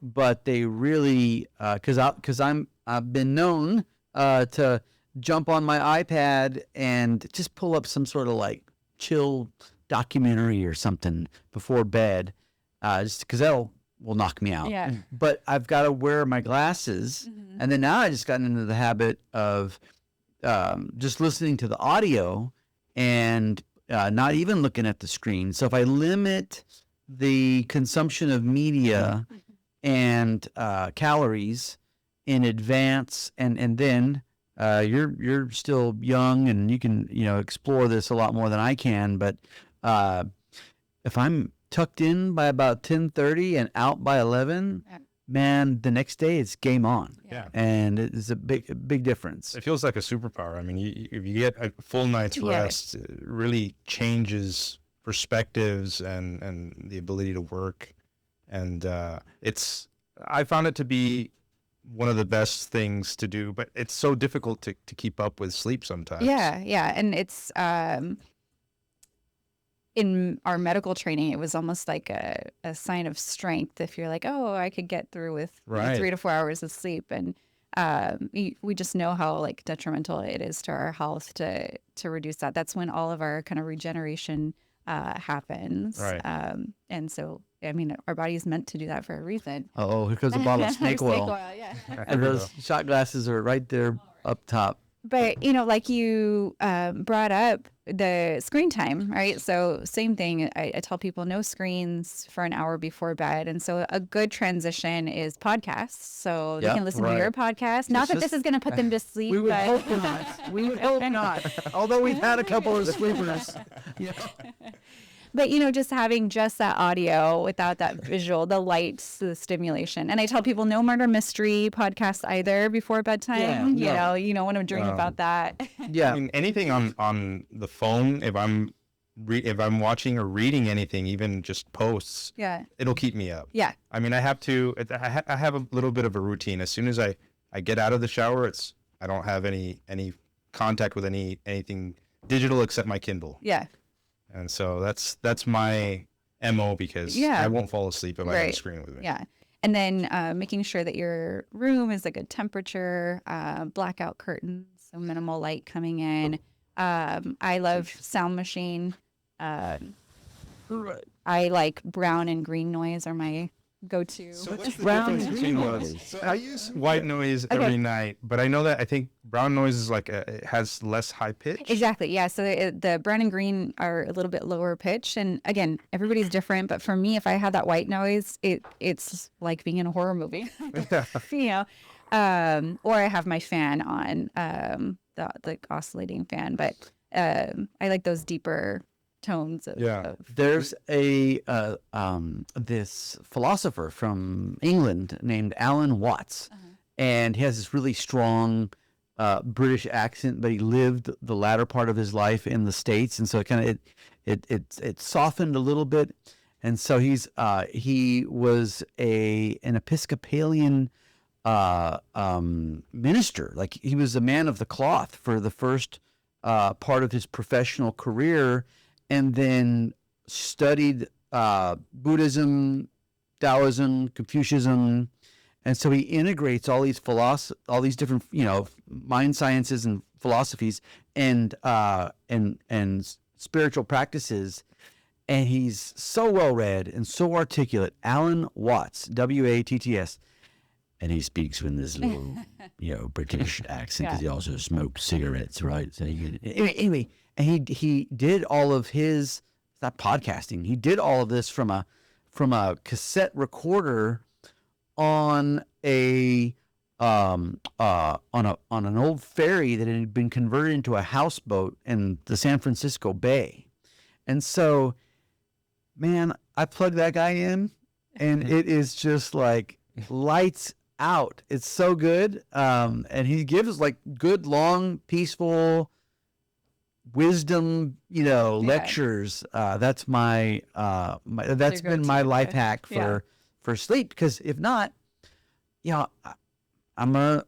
But they really, because I've been known to jump on my iPad and just pull up some sort of like chill documentary or something before bed, just because will knock me out. Yeah. But I've got to wear my glasses, and then now I just gotten into the habit of just listening to the audio and not even looking at the screen. So if I limit the consumption of media and calories in advance, and then you're still young and you can explore this a lot more than I can. But if I'm tucked in by about 10:30 and out by 11, man, the next day it's game on. Yeah. And it's a big difference. It feels like a superpower. I mean, if you get a full night's rest, it really changes perspectives and the ability to work. And I found it to be one of the best things to do, but it's so difficult to keep up with sleep sometimes. Yeah. And it's, in our medical training, it was almost like a sign of strength. If you're like, oh, I could get through with 3 to 4 hours of sleep. And we just know how like detrimental it is to our health to reduce that. That's when all of our kind of regeneration happens. Right. And so, I mean, our body is meant to do that for a reason. Oh, here goes a bottle of snake oil. Yeah. And those shot glasses are right there up top. But, like you brought up the screen time, right? So same thing. I tell people no screens for an hour before bed. And so a good transition is podcasts. So they can listen to your podcast. Not that this is going to put them to sleep. We would but... hope not. We would hope not. Although we've had a couple of sleepers. But, just having just that audio without that visual, the lights, the stimulation. And I tell people no murder mystery podcast either before bedtime. You don't want to dream about that. Yeah. I mean, anything on the phone, if I'm watching or reading anything, even just posts, it'll keep me up. Yeah. I mean, I have a little bit of a routine. As soon as I get out of the shower, I don't have any contact with anything digital except my Kindle. Yeah. And so that's my MO, because I won't fall asleep if I have a screen with me. Yeah. And then making sure that your room is a good temperature, blackout curtains, so minimal light coming in. I love sound machine. I like brown and green noise are my go-to. So what's the brown difference and between green those? noise? So I use white noise every night, but I know that I think brown noise is like it has less high pitch. Exactly. Yeah. So the brown and green are a little bit lower pitch. And again, everybody's different. But for me, if I have that white noise, it's like being in a horror movie, you know, or I have my fan on, the oscillating fan. But I like those deeper tones. There's a this philosopher from England named Alan Watts, and he has this really strong British accent, but he lived the latter part of his life in the States, and so it softened a little bit. And so he was an Episcopalian minister. Like, he was a man of the cloth for the first part of his professional career, and then studied Buddhism, Taoism, Confucianism, and so he integrates all these different, mind sciences and philosophies and spiritual practices, and he's so well read and so articulate. Alan Watts, Watts, and he speaks with this little, British accent because he also smokes cigarettes, right? So anyway, and he did all of his, it's not podcasting. He did all of this from a cassette recorder on an old ferry that had been converted into a houseboat in the San Francisco Bay. And so, man, I plugged that guy in, and it is just like lights out. It's so good. And he gives like good, long, peaceful wisdom, lectures. That's that's been my life hack for sleep. Because if not, I'm a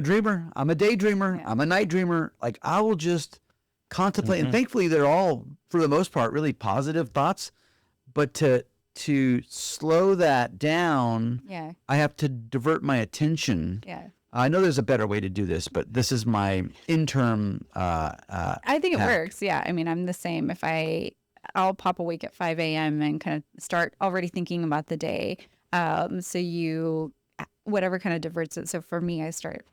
dreamer. I'm a daydreamer. I'm a night dreamer. Like, I will just contemplate, and thankfully they're all, for the most part, really positive thoughts. But to slow that down, I have to divert my attention. I know there's a better way to do this, but this is my interim. I think it works. Yeah. I mean, I'm the same. I'll pop awake at 5 a.m. and kind of start already thinking about the day. So whatever kind of diverts it. So for me, I start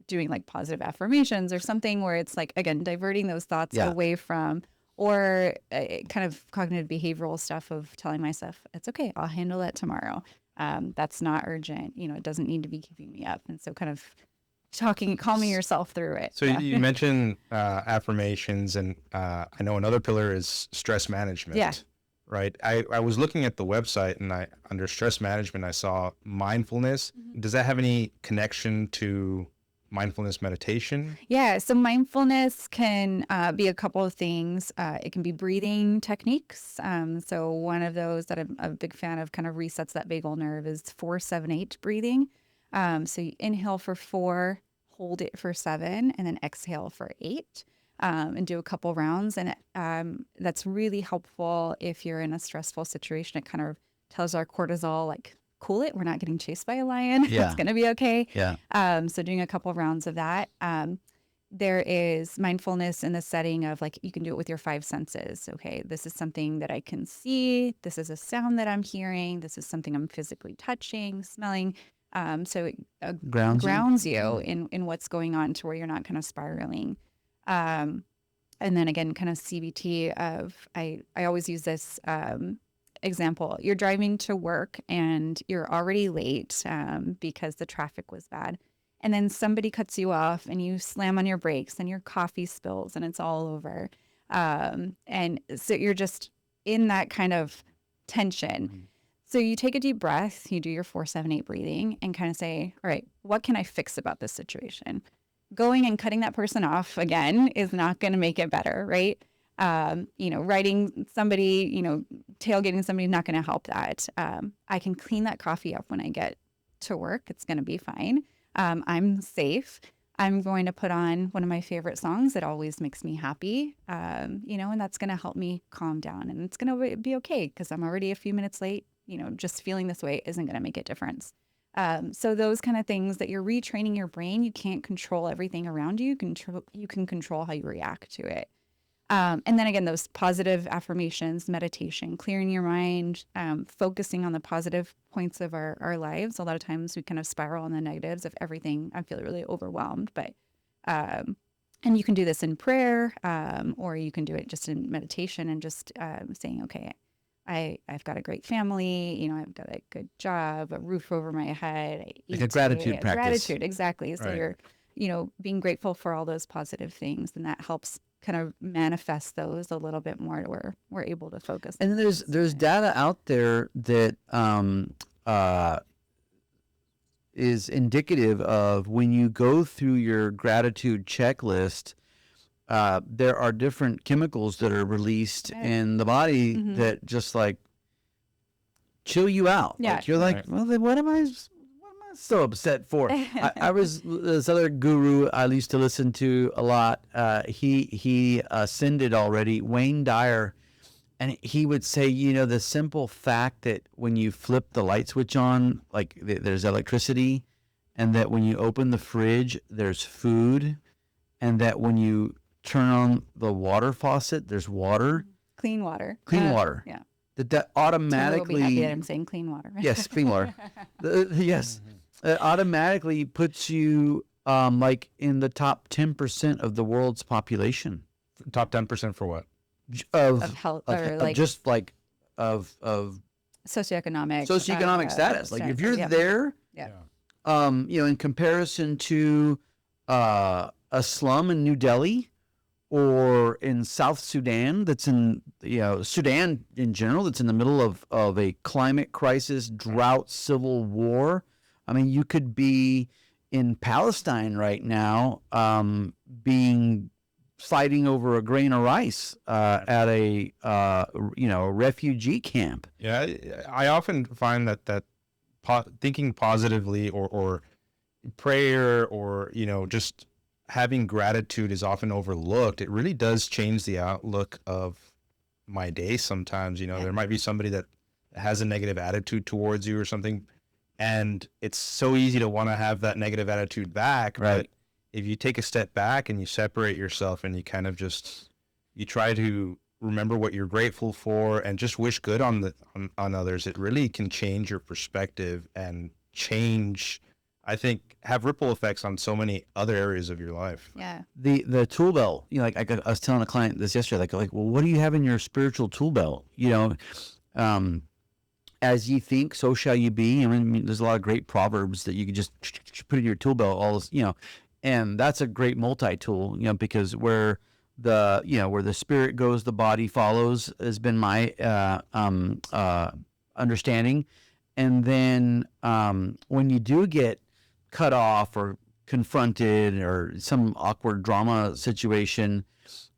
doing like positive affirmations or something where it's like, again, diverting those thoughts away from, or kind of cognitive behavioral stuff of telling myself, it's okay, I'll handle that tomorrow. That's not urgent. It doesn't need to be keeping me up. And so kind of calming yourself through it. So you mentioned affirmations, and I know another pillar is stress management. Yeah. Right. I was looking at the website, and under stress management, I saw mindfulness. Does that have any connection to mindfulness meditation? Yeah. So mindfulness can be a couple of things. It can be breathing techniques. So one of those that I'm a big fan of, kind of resets that vagal nerve, is 4-7-8 breathing. So you inhale for 4, hold it for 7, and then exhale for 8. And do a couple rounds. And that's really helpful if you're in a stressful situation. It kind of tells our cortisol, like, cool it. We're not getting chased by a lion. It's going to be okay. So doing a couple rounds of that. There is mindfulness in the setting of, like, you can do it with your 5 senses. Okay, this is something that I can see. This is a sound that I'm hearing. This is something I'm physically touching, smelling. So it grounds you in what's going on, to where you're not kind of spiraling. And then again, kind of CBT of, I always use this example. You're driving to work and you're already late because the traffic was bad. And then somebody cuts you off and you slam on your brakes and your coffee spills and it's all over. And so you're just in that kind of tension. So you take a deep breath, you do your 4-7-8 breathing, and kind of say, all right, what can I fix about this situation? Going and cutting that person off again is not going to make it better, right? Riding somebody, tailgating somebody, not going to help that. I can clean that coffee up when I get to work. It's going to be fine. I'm safe. I'm going to put on one of my favorite songs that always makes me happy, and that's going to help me calm down. And it's going to be okay because I'm already a few minutes late. Just feeling this way isn't going to make a difference. So those kind of things that you're retraining your brain, you can't control everything around you. You can control how you react to it. And then again, those positive affirmations, meditation, clearing your mind, focusing on the positive points of our lives. A lot of times we kind of spiral on the negatives of everything. I feel really overwhelmed, but, and you can do this in prayer, or you can do it just in meditation and just saying, okay, I've got a great family, I've got a good job, a roof over my head. I Like a eat gratitude practice. Gratitude, exactly. So Right. you're, being grateful for all those positive things, and that helps kind of manifest those a little bit more to where we're able to focus. And then there's data out there that is indicative of when you go through your gratitude checklist, there are different chemicals that are released Right. in the body that just like chill you out. Yeah. Like you're like, Right. well, then what am I so upset for? I was this other guru I used to listen to a lot. He ascended already, Wayne Dyer, and he would say, the simple fact that when you flip the light switch on, like there's electricity, and that when you open the fridge, there's food, and that when you turn on the water faucet, there's water, Clean water. clean water. Yeah. That Taylor will be automatically, happy that I'm saying clean water. yes, clean water. Yes, it automatically puts you like in the top 10% of the world's population Top 10% for what? of Of health, of- or of like just like of socioeconomic status. Like if you're yeah. there, Yeah. in comparison to a slum in New Delhi or in South Sudan, that's in Sudan in general, that's in the middle of a climate crisis, drought, civil war. I mean, you could be in Palestine right now, fighting over a grain of rice at a refugee camp. Yeah, I often find that thinking positively or prayer or just having gratitude is often overlooked. It really does change the outlook of my day sometimes. There might be somebody that has a negative attitude towards you or something, and it's so easy to want to have that negative attitude back. Right. But if you take a step back and you separate yourself and you kind of you try to remember what you're grateful for and just wish good on others, it really can change your perspective and have ripple effects on so many other areas of your life. Yeah. The tool belt, like I was telling a client this yesterday, like, well, what do you have in your spiritual tool belt? As ye think, so shall you be. I mean, there's a lot of great proverbs that you could just put in your tool belt, and that's a great multi-tool, because where the spirit goes, the body follows, has been my understanding. And then when you do get cut off or confronted or some awkward drama situation,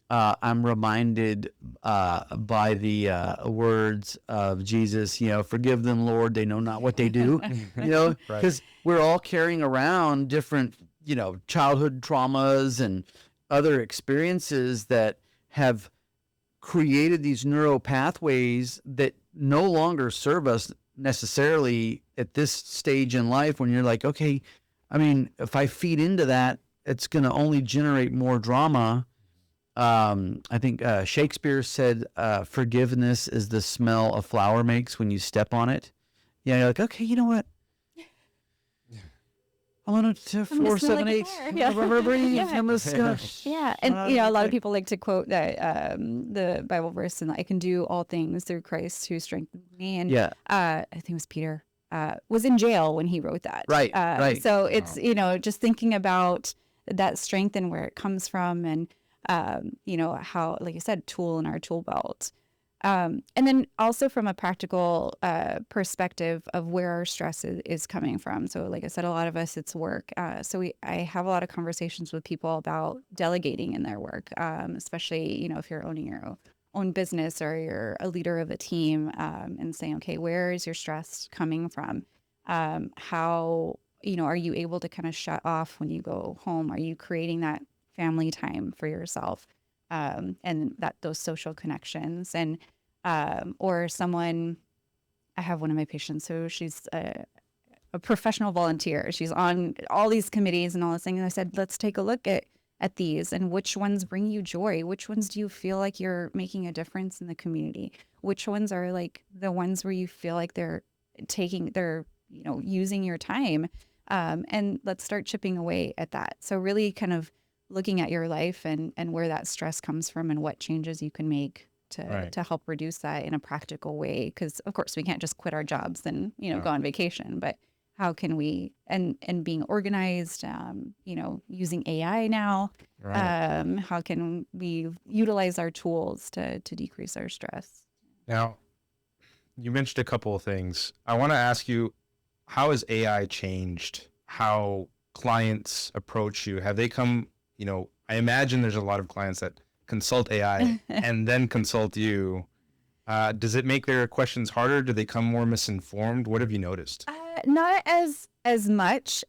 I'm reminded by the words of Jesus, forgive them, Lord, they know not what they do, because Right. we're all carrying around different, childhood traumas and other experiences that have created these neural pathways that no longer serve us necessarily at this stage in life, when you're like, okay, I mean, if I feed into that, it's going to only generate more drama. I think Shakespeare said, forgiveness is the smell a flower makes when you step on it. Yeah, you're like, okay, you know what? I want to I'm gonna smell like a 478. flower. Yeah. I'm gonna Yeah. And, a lot of people like to quote that the Bible verse, and I can do all things through Christ who strengthens me. And Yeah. I think it was Peter, was in jail when he wrote that. Right, right. So it's, just thinking about that strength and where it comes from, and, how, like you said, tool in our tool belt. And then also from a practical perspective of where our stress is coming from. So like I said, a lot of us, it's work. I have a lot of conversations with people about delegating in their work, especially, if you're owning your own business or you're a leader of a team, and saying, okay, where is your stress coming from? How, are you able to kind of shut off when you go home? Are you creating that family time for yourself? And those social connections, and or someone. I have one of my patients, so she's a professional volunteer. She's on all these committees and all this thing. And I said, let's take a look at at these, and which ones bring you joy? Which ones do you feel like you're making a difference in the community? Which ones are like the ones where you feel like they're using your time? And let's start chipping away at that. So really kind of looking at your life and where that stress comes from and what changes you can make to help reduce that in a practical way. Because of course we can't just quit our jobs and, go on vacation, but how can we, and being organized, using AI now, how can we utilize our tools to decrease our stress? Now, you mentioned a couple of things. I want to ask you, how has AI changed how clients approach you? Have they come, I imagine there's a lot of clients that consult AI and then consult you. Does it make their questions harder? Do they come more misinformed? What have you noticed? Not as much.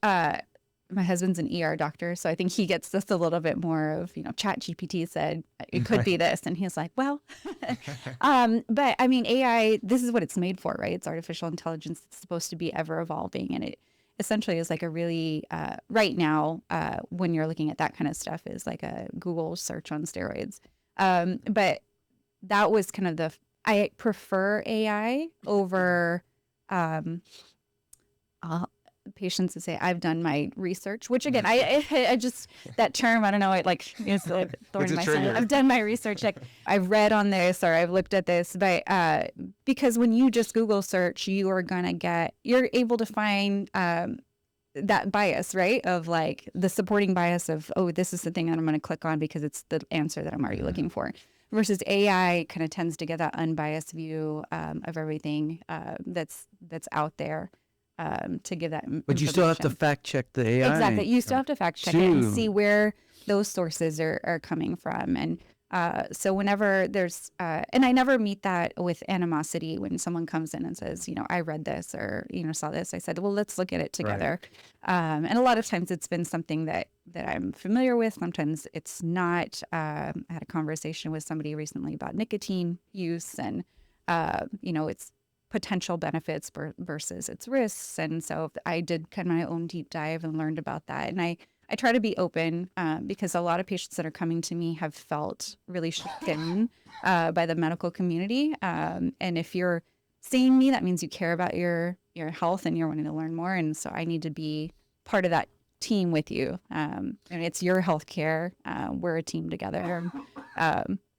My husband's an ER doctor, so I think he gets this a little bit more of, Chat GPT said it could be this. And he's like, well, but I mean, AI, this is what it's made for, right? It's artificial intelligence. It's supposed to be ever evolving. And it essentially is like a really, right now, when you're looking at that kind of stuff, is like a Google search on steroids. But that was kind of I prefer AI over, patients to say I've done my research, which again, I just, that term, I don't know, it's like thorn in my side. I've done my research, like I've read on this or I've looked at this, but because when you just Google search, you're able to find that bias, right? Of like the supporting bias of, oh, this is the thing that I'm going to click on because it's the answer that I'm already looking for. Versus AI kind of tends to get that unbiased view of everything that's out there. To give that But you still have to fact check the AI. Exactly. You still have to fact check it and see where those sources are coming from. And so whenever there's, and I never meet that with animosity when someone comes in and says, I read this or, saw this. I said, well, let's look at it together. Right. And a lot of times it's been something that I'm familiar with. Sometimes it's not. I had a conversation with somebody recently about nicotine use and, it's potential benefits versus its risks. And so I did kind of my own deep dive and learned about that. And I try to be open because a lot of patients that are coming to me have felt really shaken by the medical community. And if you're seeing me, that means you care about your health and you're wanting to learn more. And so I need to be part of that team with you. And it's your healthcare. We're a team together.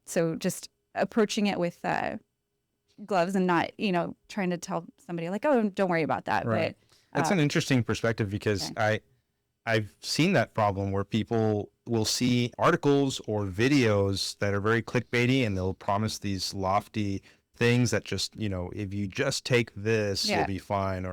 So just approaching it with gloves and not, trying to tell somebody like, oh, don't worry about that. Right. But that's an interesting perspective because I've seen that problem where people will see articles or videos that are very clickbaity and they'll promise these lofty things that just, if you just take this, you'll be fine.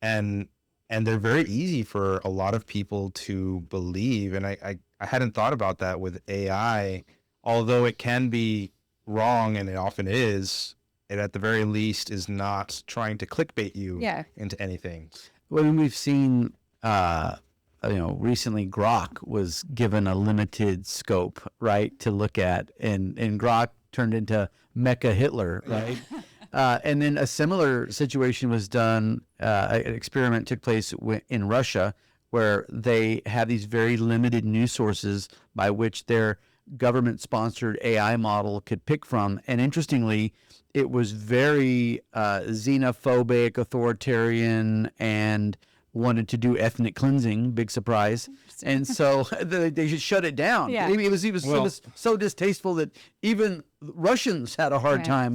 And they're very easy for a lot of people to believe. And I hadn't thought about that with AI, although it can be wrong and it often is. It at the very least is not trying to clickbait you into anything. Well, we've seen, recently Grok was given a limited scope, right, to look at, and Grok turned into Mecha Hitler, right? And then a similar situation was done, an experiment took place in Russia where they have these very limited news sources by which their government-sponsored AI model could pick from. And interestingly, it was very xenophobic, authoritarian, and wanted to do ethnic cleansing. Big surprise. And so they just shut it down. Yeah. It was so distasteful that even Russians had a hard time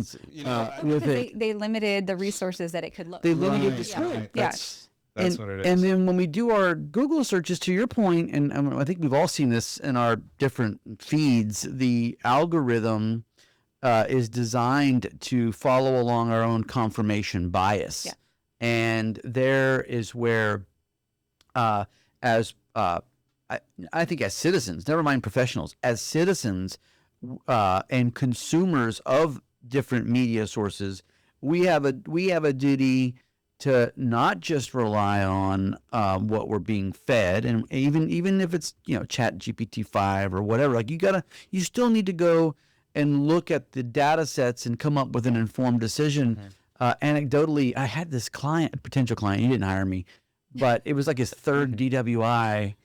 with it. They limited the resources that it could look. They limited the scope. That's what it is. And then when we do our Google searches, to your point, and I think we've all seen this in our different feeds, the algorithm is designed to follow along our own confirmation bias. Yeah. And there is where, I think as citizens, never mind professionals, as citizens and consumers of different media sources, we have a duty to not just rely on what we're being fed, and even if it's Chat GPT-5 or whatever, like you still need to go and look at the data sets and come up with an informed decision. Anecdotally, I had this potential client, he didn't hire me, but it was like his third DWI,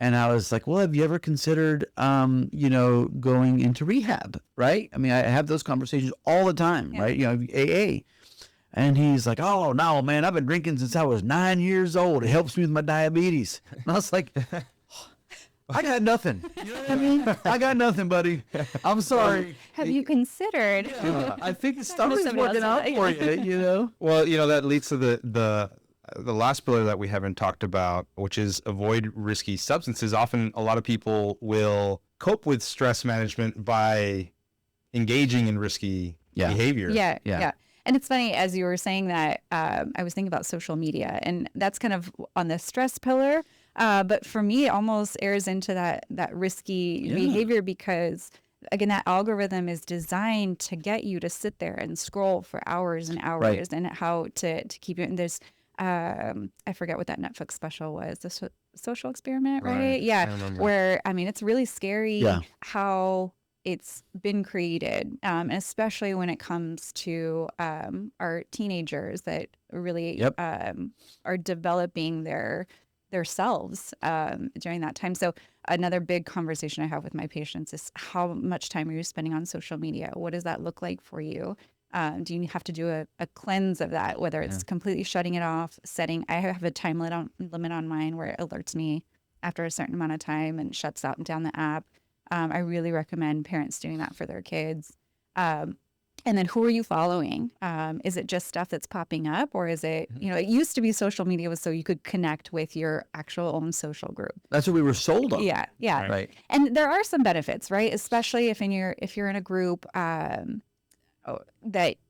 And I was like, well, have you ever considered, going into rehab? Right. I mean, I have those conversations all the time, Yeah. right? AA. And he's like, oh, no, man, I've been drinking since I was 9 years old. It helps me with my diabetes. And I was like, I got nothing. You know what I mean? I got nothing, buddy. I'm sorry. Have you considered? I think it's Talking to something's somebody working else out about for it. you, Well, that leads to the last pillar that we haven't talked about, which is avoid risky substances. Often a lot of people will cope with stress management by engaging in risky behavior. Yeah. And it's funny, as you were saying that, I was thinking about social media, and that's kind of on the stress pillar. But for me, it almost airs into that risky behavior because, again, that algorithm is designed to get you to sit there and scroll for hours and hours, Right. and how to keep you. And there's, I forget what that Netflix special was, the social experiment, right? Right. Yeah, I remember. where, I mean, it's really scary Yeah. how it's been created, and especially when it comes to our teenagers that really Yep. are developing their selves during that time. So another big conversation I have with my patients is, how much time are you spending on social media? What does that look like for you? Do you have to do a cleanse of that, whether it's completely shutting it off, setting, I have a time limit on mine where it alerts me after a certain amount of time and shuts out down the app. I really recommend parents doing that for their kids. And then who are you following? Is it just stuff that's popping up, or is it, it used to be social media was so you could connect with your actual own social group. That's what we were sold on. Yeah. Right. And there are some benefits, right? Especially if you're in a group that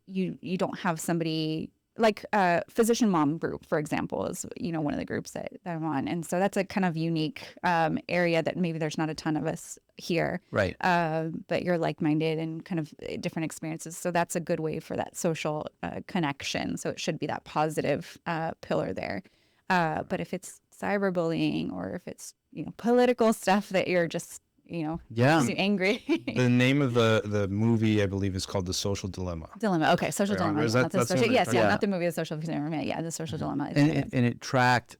you don't have somebody like physician mom group, for example, is one of the groups that I'm on, and so that's a kind of unique area that maybe there's not a ton of us here, Right. but you're like-minded and kind of different experiences, so that's a good way for that social connection. So it should be that positive pillar there. But if it's cyberbullying, or if it's political stuff that you're just Yeah. too angry. The name of the movie, I believe, is called The Social Dilemma. Dilemma. Okay, social Right on. dilemma. Is Not that- the that's the social, one yes, that- yeah, yeah. not the movie, the social dilemma. Yeah, the social dilemma. And it tracked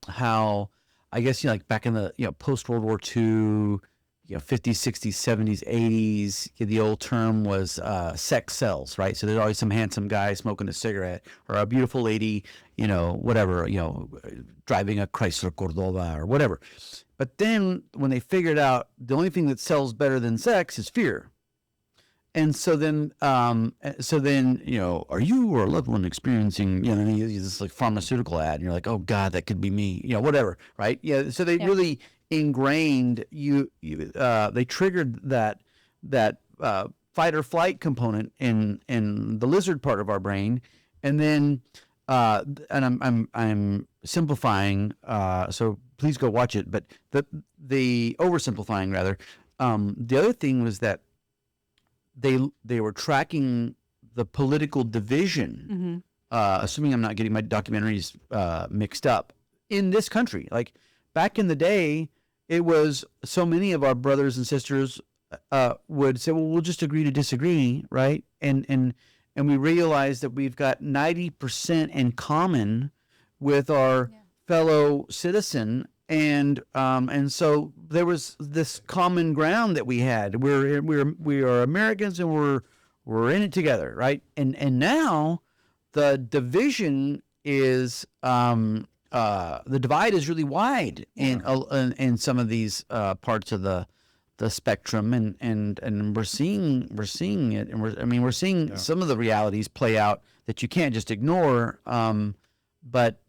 how, I guess, like back in the post World War II, 50s, 60s, 70s, 80s, the old term was sex sells, right? So there's always some handsome guy smoking a cigarette, or a beautiful lady, whatever, driving a Chrysler Cordoba or whatever. But then when they figured out the only thing that sells better than sex is fear. And so then, are you or a loved one experiencing, this like pharmaceutical ad, and you're like, oh God, that could be me, whatever, right? Yeah. So they really ingrained they triggered that fight or flight component in the lizard part of our brain, and then, and I'm simplifying, so please go watch it, but the oversimplifying rather. The other thing was that they were tracking the political division, assuming I'm not getting my documentaries mixed up, in this country. Like back in the day, it was so many of our brothers and sisters would say, well, we'll just agree to disagree, right? And we realized that we've got 90% in common with our fellow citizen, and so there was this common ground that we had. We are Americans, and we're in it together, right? And now the division is the divide is really wide in some of these parts of the spectrum, and we're seeing it, and we're seeing some of the realities play out that you can't just ignore. But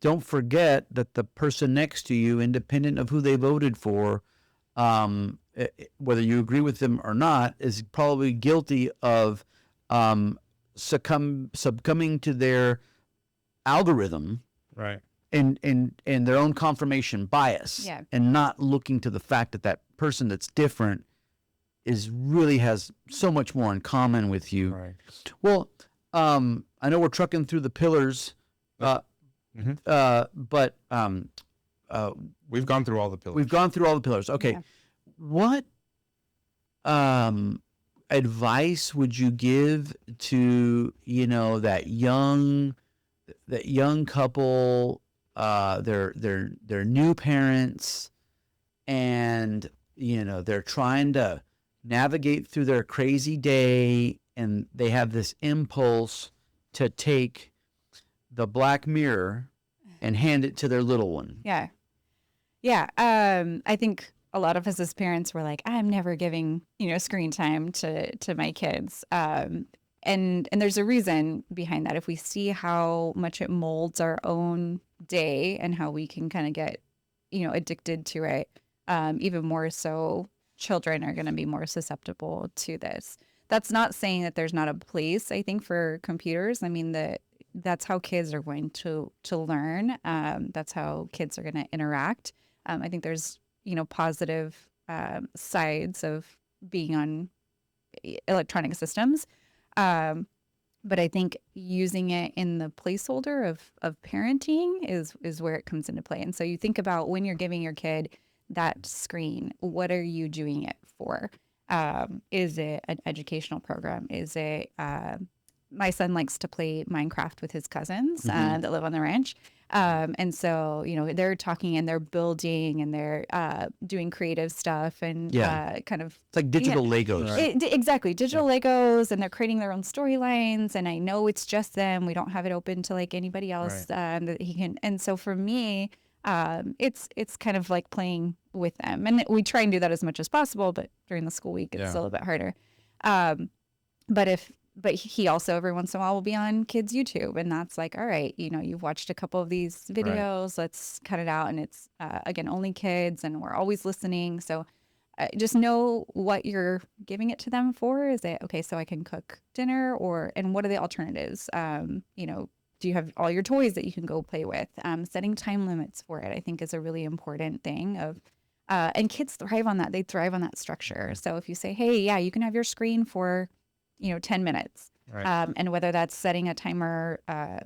don't forget that the person next to you, independent of who they voted for, whether you agree with them or not, is probably guilty of succumbing to their algorithm, Right. and their own confirmation bias, and not looking to the fact that person that's different really has so much more in common with you. Right. Well, I know we're trucking through the pillars, but We've gone through all the pillars. we've gone through all the pillars. Okay, what advice would you give to that young couple they're new parents, and they're trying to navigate through their crazy day, and they have this impulse to take the Black Mirror and hand it to their little one. Yeah. Yeah. I think a lot of us as parents were like, I'm never giving, screen time to my kids. And there's a reason behind that. If we see how much it molds our own day and how we can kind of get, addicted to it, even more so, children are going to be more susceptible to this. That's not saying that there's not a place, I think, for computers. I mean, that's how kids are going to learn. That's how kids are going to interact. I think there's, positive sides of being on electronic systems. But I think using it in the placeholder of parenting is where it comes into play. And so you think about when you're giving your kid that screen, what are you doing it for? Is it an educational program? Is it my son likes to play Minecraft with his cousins that live on the ranch. And so, they're talking and they're building and they're doing creative stuff and kind of. It's like digital Legos. Right. Exactly. Digital Legos, and they're creating their own storylines. And I know it's just them. We don't have it open to like anybody else that he can. And so for me, it's kind of like playing with them. And we try and do that as much as possible. But during the school week, it's a little bit harder. But he also every once in a while will be on kids' YouTube, and that's like, all right, you've watched a couple of these videos, let's cut it out. And it's, again, only kids, and we're always listening. So just know what you're giving it to them for. Is it, okay, so I can cook dinner, and what are the alternatives? Do you have all your toys that you can go play with? Setting time limits for it, I think, is a really important thing and kids thrive on that. They thrive on that structure. So if you say, hey, yeah, you can have your screen for 10 minutes. Right. And whether that's setting a timer,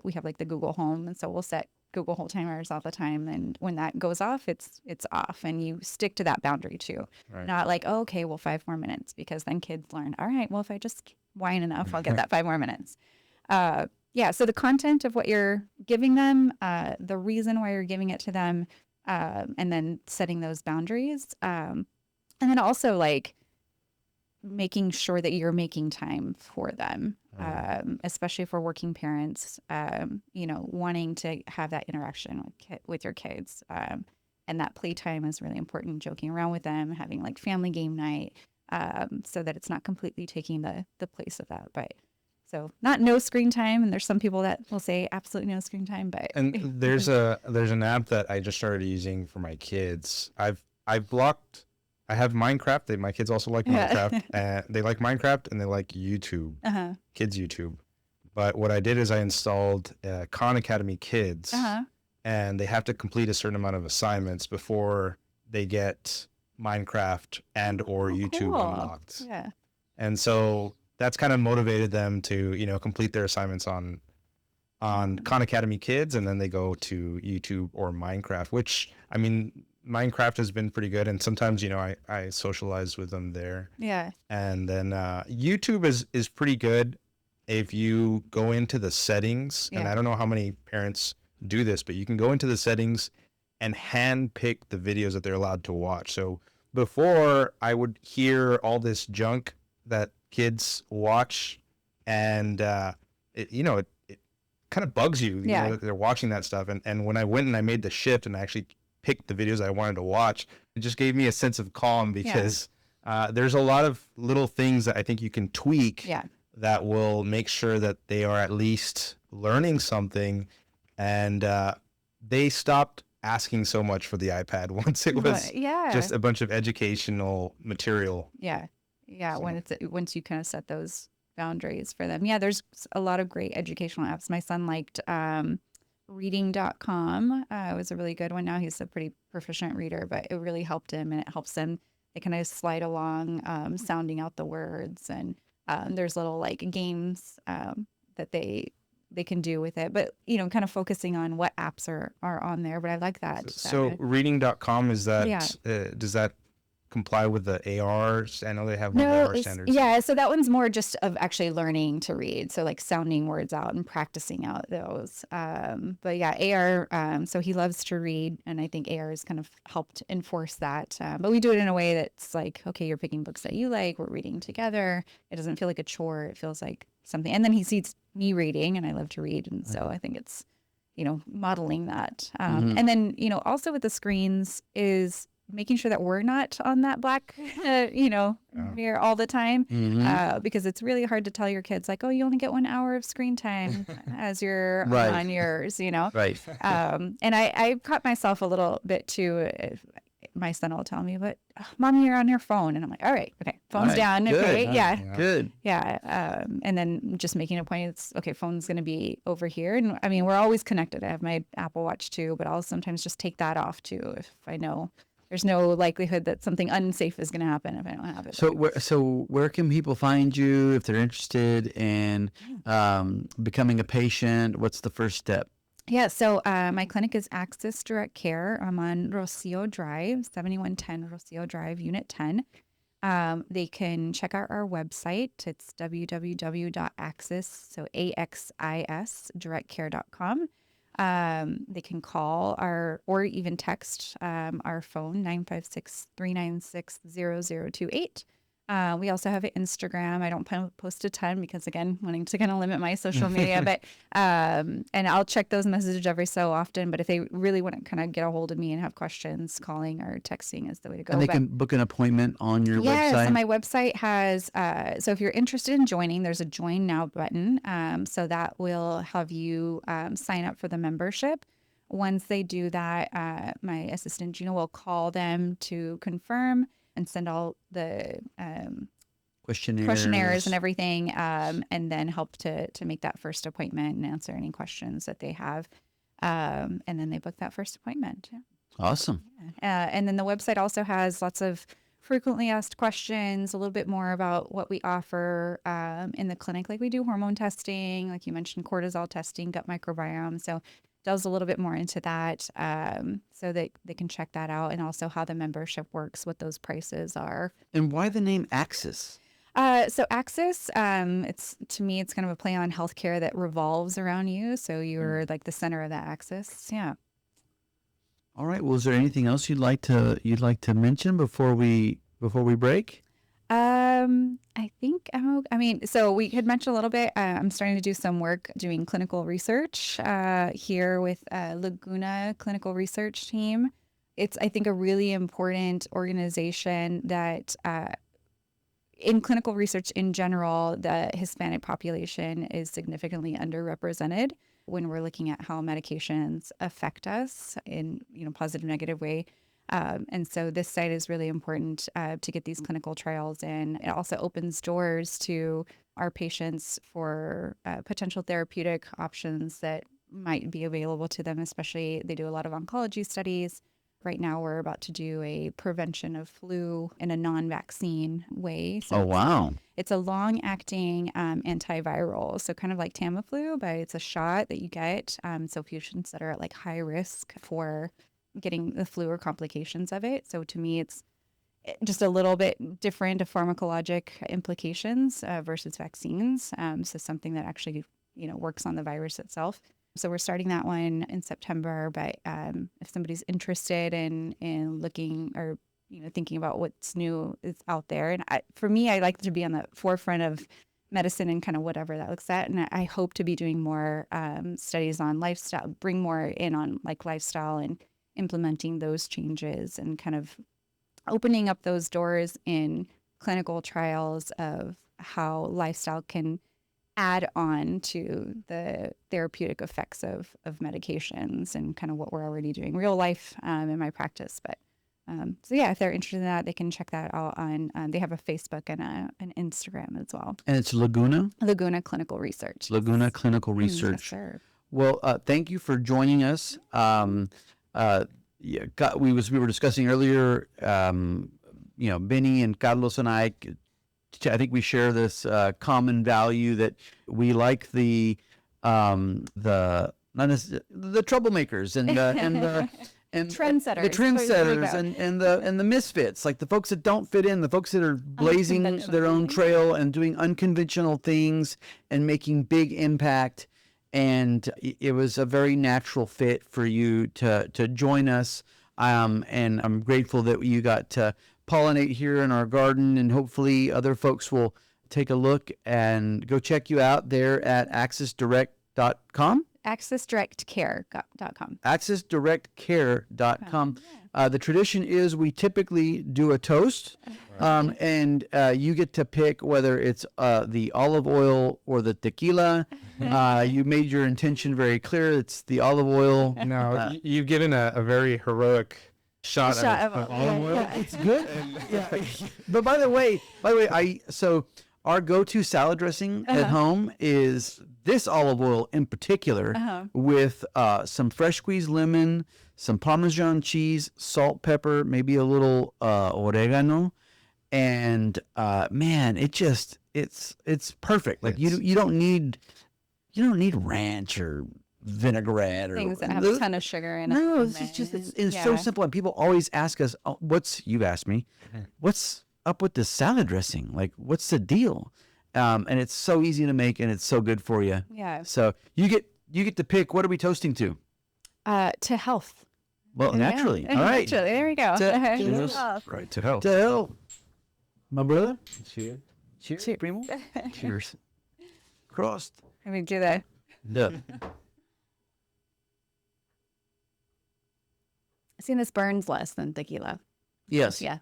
we have like the Google Home. And so we'll set Google Home timers all the time. And when that goes off, it's off, and you stick to that boundary too. Right. Not like, oh, okay, well, 5 more minutes, because then kids learn, all right, well, if I just whine enough, I'll get that 5 more minutes. So the content of what you're giving them, the reason why you're giving it to them, and then setting those boundaries. And then also like, making sure that you're making time for them, especially for working parents, wanting to have that interaction with your kids. And that playtime is really important, joking around with them, having like family game night, so that it's not completely taking the place of that. But so not no screen time. And there's some people that will say absolutely no screen time, but. And there's an app that I just started using for my kids. I've blocked. I have Minecraft. My kids also like Minecraft. And they like Minecraft and they like YouTube, kids YouTube. But what I did is I installed Khan Academy Kids, and they have to complete a certain amount of assignments before they get Minecraft and or YouTube unlocked. Yeah. And so that's kind of motivated them to, complete their assignments on Khan Academy Kids, and then they go to YouTube or Minecraft, which, I mean, Minecraft has been pretty good, and sometimes I socialize with them there. Yeah. And then YouTube is pretty good if you go into the settings. Yeah. And I don't know how many parents do this, but you can go into the settings and hand pick the videos that they're allowed to watch. So before, I would hear all this junk that kids watch, and it kind of bugs you. You know, they're watching that stuff, and when I went and I made the shift and I actually picked the videos I wanted to watch, it just gave me a sense of calm, because there's a lot of little things that I think you can tweak that will make sure that they are at least learning something. And they stopped asking so much for the iPad once it was just a bunch of educational material. Yeah. Once you kind of set those boundaries for them. Yeah, there's a lot of great educational apps. My son liked reading.com. It was a really good one. Now he's a pretty proficient reader, but it really helped him, and it helps them. They kind of slide along, sounding out the words, and there's little like games that they can do with it, but kind of focusing on what apps are on there. But I like that. So reading.com, is that does that comply with the ARs? I know they have No, AR standards. yeah. So that one's more just of actually learning to read. So like sounding words out and practicing out those. But yeah, AR. So he loves to read, and I think AR has kind of helped enforce that. But we do it in a way that's like, okay, you're picking books that you like. We're reading together. It doesn't feel like a chore. It feels like something. And then he sees me reading, and I love to read, and so I think it's, modeling that. And then, also with the screens is making sure that we're not on that black, mirror all the time, because it's really hard to tell your kids like, oh, you only get 1 hour of screen time as you're Right. on yours. Right. And I caught myself a little bit too. My son will tell me, but Mommy, you're on your phone. And I'm like, all right, okay, phone's right, down. good. Okay. Yeah. Good. Yeah. And then just making a point, it's okay, phone's going to be over here. And I mean, we're always connected. I have my Apple Watch too, but I'll sometimes just take that off too if I know there's no likelihood that something unsafe is going to happen if I don't have it. So where can people find you if they're interested in becoming a patient? What's the first step? Yeah, so my clinic is Access Direct Care. I'm on Rocio Drive, 7110 Rocio Drive, Unit 10. They can check out our website. It's www.axis, so AXIS, directcare.com. They can call or even text our phone, 956-396-0028. We also have an Instagram. I don't post a ton because, again, wanting to kind of limit my social media, but and I'll check those messages every so often. But if they really want to kind of get a hold of me and have questions, calling or texting is the way to go. And they can book an appointment on your yes, website? So my website has, so if you're interested in joining, there's a Join Now button. So that will have you sign up for the membership. Once they do that, my assistant, Gina, will call them to confirm and send all the questionnaires and everything, and then help to make that first appointment and answer any questions that they have. And then they book that first appointment. Yeah. Awesome. And then the website also has lots of frequently asked questions, a little bit more about what we offer in the clinic. Like we do hormone testing, like you mentioned, cortisol testing, gut microbiome. So delves a little bit more into that, so that they can check that out, and also how the membership works, what those prices are. And why the name Axis? So Axis, to me, it's kind of a play on healthcare that revolves around you. So you're like the center of that axis. Yeah. All right. Well, is there anything else you'd like to mention before we break? I think, so we had mentioned a little bit, I'm starting to do some work doing clinical research here with Laguna Clinical Research Team. It's, I think, a really important organization that in clinical research in general, the Hispanic population is significantly underrepresented when we're looking at how medications affect us in, positive, negative way. And so this site is really important to get these clinical trials in. It also opens doors to our patients for potential therapeutic options that might be available to them, especially they do a lot of oncology studies. Right now, we're about to do a prevention of flu in a non-vaccine way. So wow. It's a long-acting antiviral, so kind of like Tamiflu, but it's a shot that you get. So patients that are at like high risk for getting the flu or complications of it. So to me, it's just a little bit different of pharmacologic implications versus vaccines. So something that actually, works on the virus itself. So we're starting that one in September. But if somebody's interested in looking or thinking about what's new is out there, and for me, I like to be on the forefront of medicine and kind of whatever that looks at. And I hope to be doing more studies on lifestyle, bring more in on like lifestyle and implementing those changes and kind of opening up those doors in clinical trials of how lifestyle can add on to the therapeutic effects of medications and kind of what we're already doing real life in my practice. But so yeah, if they're interested in that, they can check that out on, they have a Facebook and an Instagram as well. And it's Laguna Clinical Research. Laguna Clinical Research. Yes, sir. Well, thank you for joining us. We were discussing earlier, Benny and Carlos and I think we share this common value that we like the troublemakers and Trendsetters. the That's what we trendsetters got. and the misfits, like the folks that don't fit in, the folks that are blazing their own trail and doing unconventional things and making big impact. And it was a very natural fit for you to join us. And I'm grateful that you got to pollinate here in our garden, and hopefully other folks will take a look and go check you out there at accessdirect.com. accessdirectcare.com. accessdirectcare.com. The tradition is we typically do a toast, and you get to pick whether it's the olive oil or the tequila. You made your intention very clear. It's the olive oil. No, you've given a very heroic shot of olive oil. Yeah. It's good. But by the way, so our go-to salad dressing at home is this olive oil in particular, with some fresh squeezed lemon, some Parmesan cheese, salt, pepper, maybe a little oregano, and man, it's perfect. Like you don't need ranch or vinaigrette or Things that have a ton of sugar in it. No, it's so simple. And people always ask us, you've asked me, what's up with this salad dressing? Like, what's the deal? And it's so easy to make, and it's so good for you. Yeah. So you get to pick. What are we toasting to? To health. Well, naturally. Yeah. All right. Naturally. There we go. To Health. Right to health. To hell. My brother. Cheers. Cheers, primo. Cheers. Crossed. Let me do that. Duh. See, this burns less than tequila. Yes. Yeah.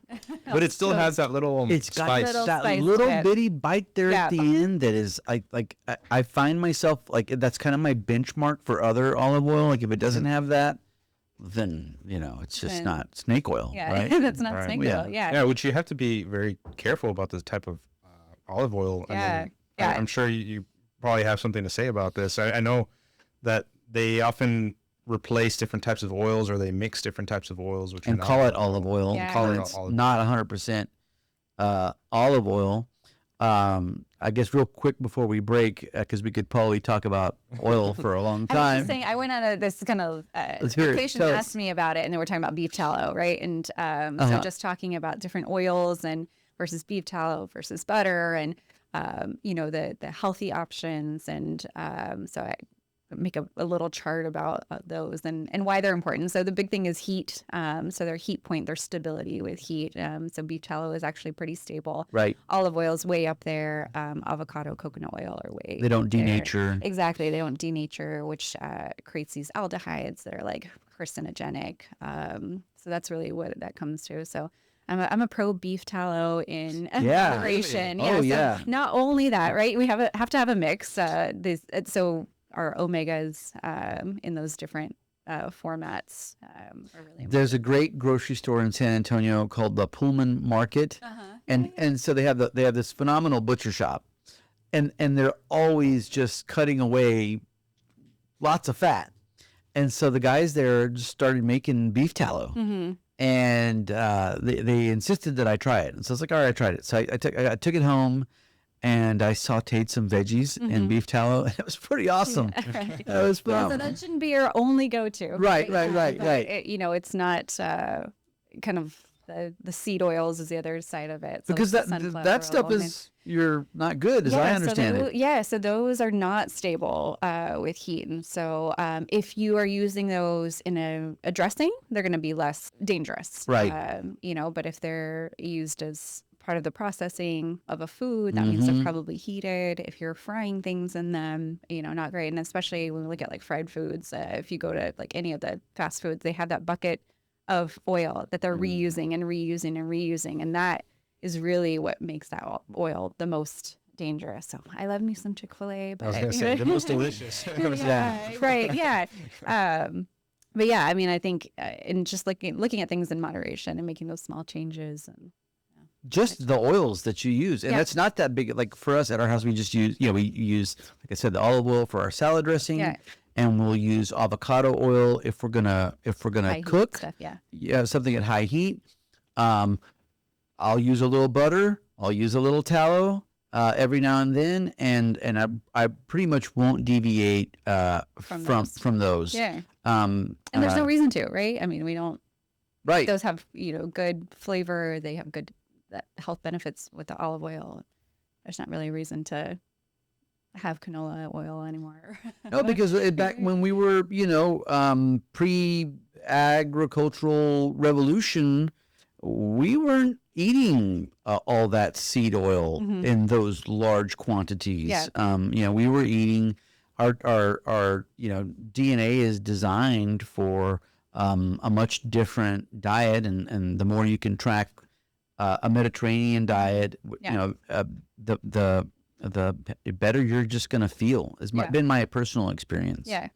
But it still has that little It's got spice. Little that spice little to it. bitty bite there at Yeah. the end that is I find myself like that's kind of my benchmark for other olive oil. Like if it doesn't have that, then it's just Then- not snake oil, Yeah. right? That's not Right. snake Yeah. oil. Yeah. Yeah, which you have to be very careful about this type of olive oil. I Yeah. mean, Yeah. I'm sure you probably have something to say about this. I know that they often replace different types of oils, or they mix different types of oils, which And are call not- it olive oil. Yeah. Call Call it it olive. not 100% olive oil. I guess real quick before we break, because we could probably talk about oil for a long I was time. just saying, I went on this kind of Let's hear it. patient Tell us. asked me about it, and they were talking about beef tallow, right? And Uh-huh. so just talking about different oils and versus beef tallow versus butter, and the healthy options, and so I make a little chart about those and why they're important. So the big thing is heat. So their heat point, their stability with heat. So beef tallow is actually pretty stable. Right. Olive oil is way up there. Avocado, coconut oil are way They don't up there. denature. Exactly. They don't denature, which creates these aldehydes that are like carcinogenic. So that's really what that comes to. So I'm a pro beef tallow in Yeah. moderation. Oh, so yeah. Not only that, right? We have to have a mix. So our omegas in those different formats are really important. There's a great grocery store in San Antonio called the Pullman Market, and so they have this phenomenal butcher shop, and they're always just cutting away lots of fat, and so the guys there just started making beef tallow, and they insisted that I try it, and so I was like, all right, I tried it. So I took it home, and I sauteed some veggies in beef tallow, and it was pretty awesome. Right. It was So phenomenal. that shouldn't be your only go-to. Right. But it's not kind of the seed oils is the other side of it. So Because it's the that sunflower stuff oil. is you're not good, as I understand it. So those are not stable with heat. And so if you are using those in a dressing, they're going to be less dangerous. Right. But if they're used as part of the processing of a food, that means they're probably heated. If you're frying things in them, not great. And especially when we look at like fried foods, if you go to like any of the fast foods, they have that bucket of oil that they're reusing and reusing and reusing. And that is really what makes that oil the most dangerous. So I love me some Chick-fil-A, but I was going to say, the most delicious. yeah, right. Yeah. But yeah, I mean, I think in just looking at things in moderation and making those small changes. And Just the oils that you use, and Yeah. that's not that big. Like for us at our house, we just use, we use, like I said, the olive oil for our salad dressing, Yeah. and we'll use avocado oil if we're gonna high heat cook. stuff. Yeah. Something at high heat. I'll use a little butter. I'll use a little tallow. every now and then, and I pretty much won't deviate from those. Yeah. And there's no reason to, right? I mean, we don't. Right. Those have good flavor. They have good health benefits with the olive oil. There's not really a reason to have canola oil anymore. No, because back when we were, pre-agricultural revolution, we weren't eating all that seed oil in those large quantities. Yeah. We were eating our DNA is designed for a much different diet, and the more you can track a Mediterranean diet, the better you're just going to feel. It's been my personal experience. Yeah.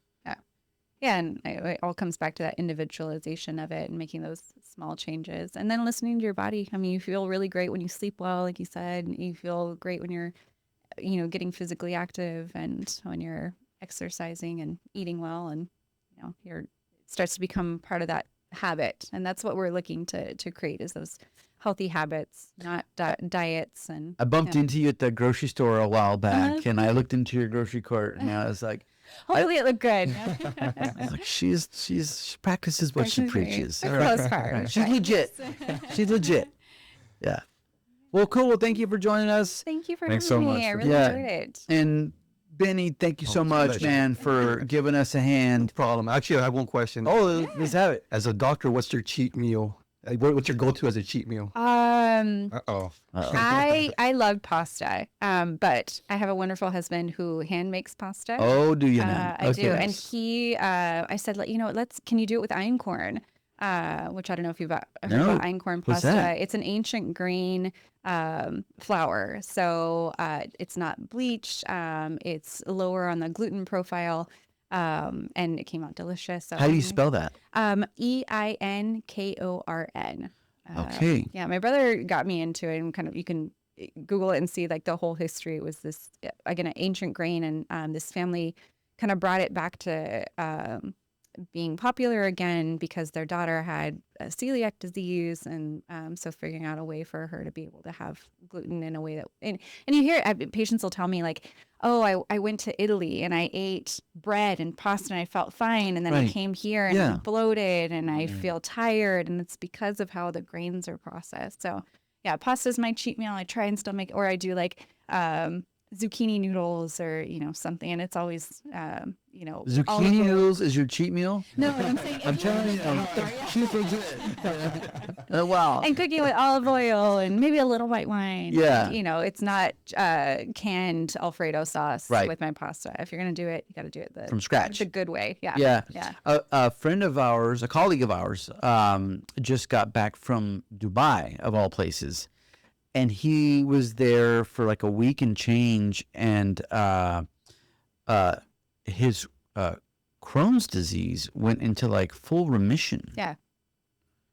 Yeah, and it all comes back to that individualization of it and making those small changes. And then listening to your body. I mean, you feel really great when you sleep well, like you said. You feel great when you're, getting physically active, and when you're exercising and eating well, and, it starts to become part of that habit. And that's what we're looking to create, is those healthy habits, not diets. And I bumped into you at the grocery store a while back, and I looked into your grocery cart, and I was like, hopefully it looked good. like she practices what she preaches. For the most part. She's legit. She's legit. Yeah. Well, cool. Well, thank you for joining us. Thank you for Thanks having so me. much I for really being enjoyed it. And Benny, thank you so much, pleasure. man, for giving us a hand. Problem. Actually, I have one question. Oh, let's have it. As a doctor, what's your cheat meal? What's your go-to as a cheat meal? Uh-oh. I love pasta, but I have a wonderful husband who hand makes pasta. Oh, do you know? I do, and I said, can you do it with einkorn? Which I don't know if you've heard about einkorn What's pasta. that? It's an ancient grain flour, so it's not bleached. It's lower on the gluten profile. And it came out delicious. So How do you spell that? Einkorn. Okay. Yeah, my brother got me into it, and you can Google it and see like the whole history. It was this, again, an ancient grain, and this family kind of brought it back to being popular again because their daughter had a celiac disease, and so figuring out a way for her to be able to have gluten in a way that, and you hear patients will tell me like, oh, I went to Italy and I ate bread and pasta and I felt fine, and then I Right. came here and Yeah. I'm bloated and I feel tired, and it's because of how the grains are processed. So yeah, pasta is my cheat meal. I try and still make, or I do like zucchini noodles or something, and it's always Zucchini olive oil. noodles is your cheat meal? No, I'm saying I'm telling you, she's legit. Wow. and cooking with olive oil and maybe a little white wine. Yeah. It's not canned Alfredo sauce Right. with my pasta. If you're gonna do it, you got to do it From scratch. the good way. Yeah. Yeah. Yeah. A friend of ours, a colleague of ours, just got back from Dubai, of all places. And he was there for like a week and change, and his Crohn's disease went into like full remission. Yeah.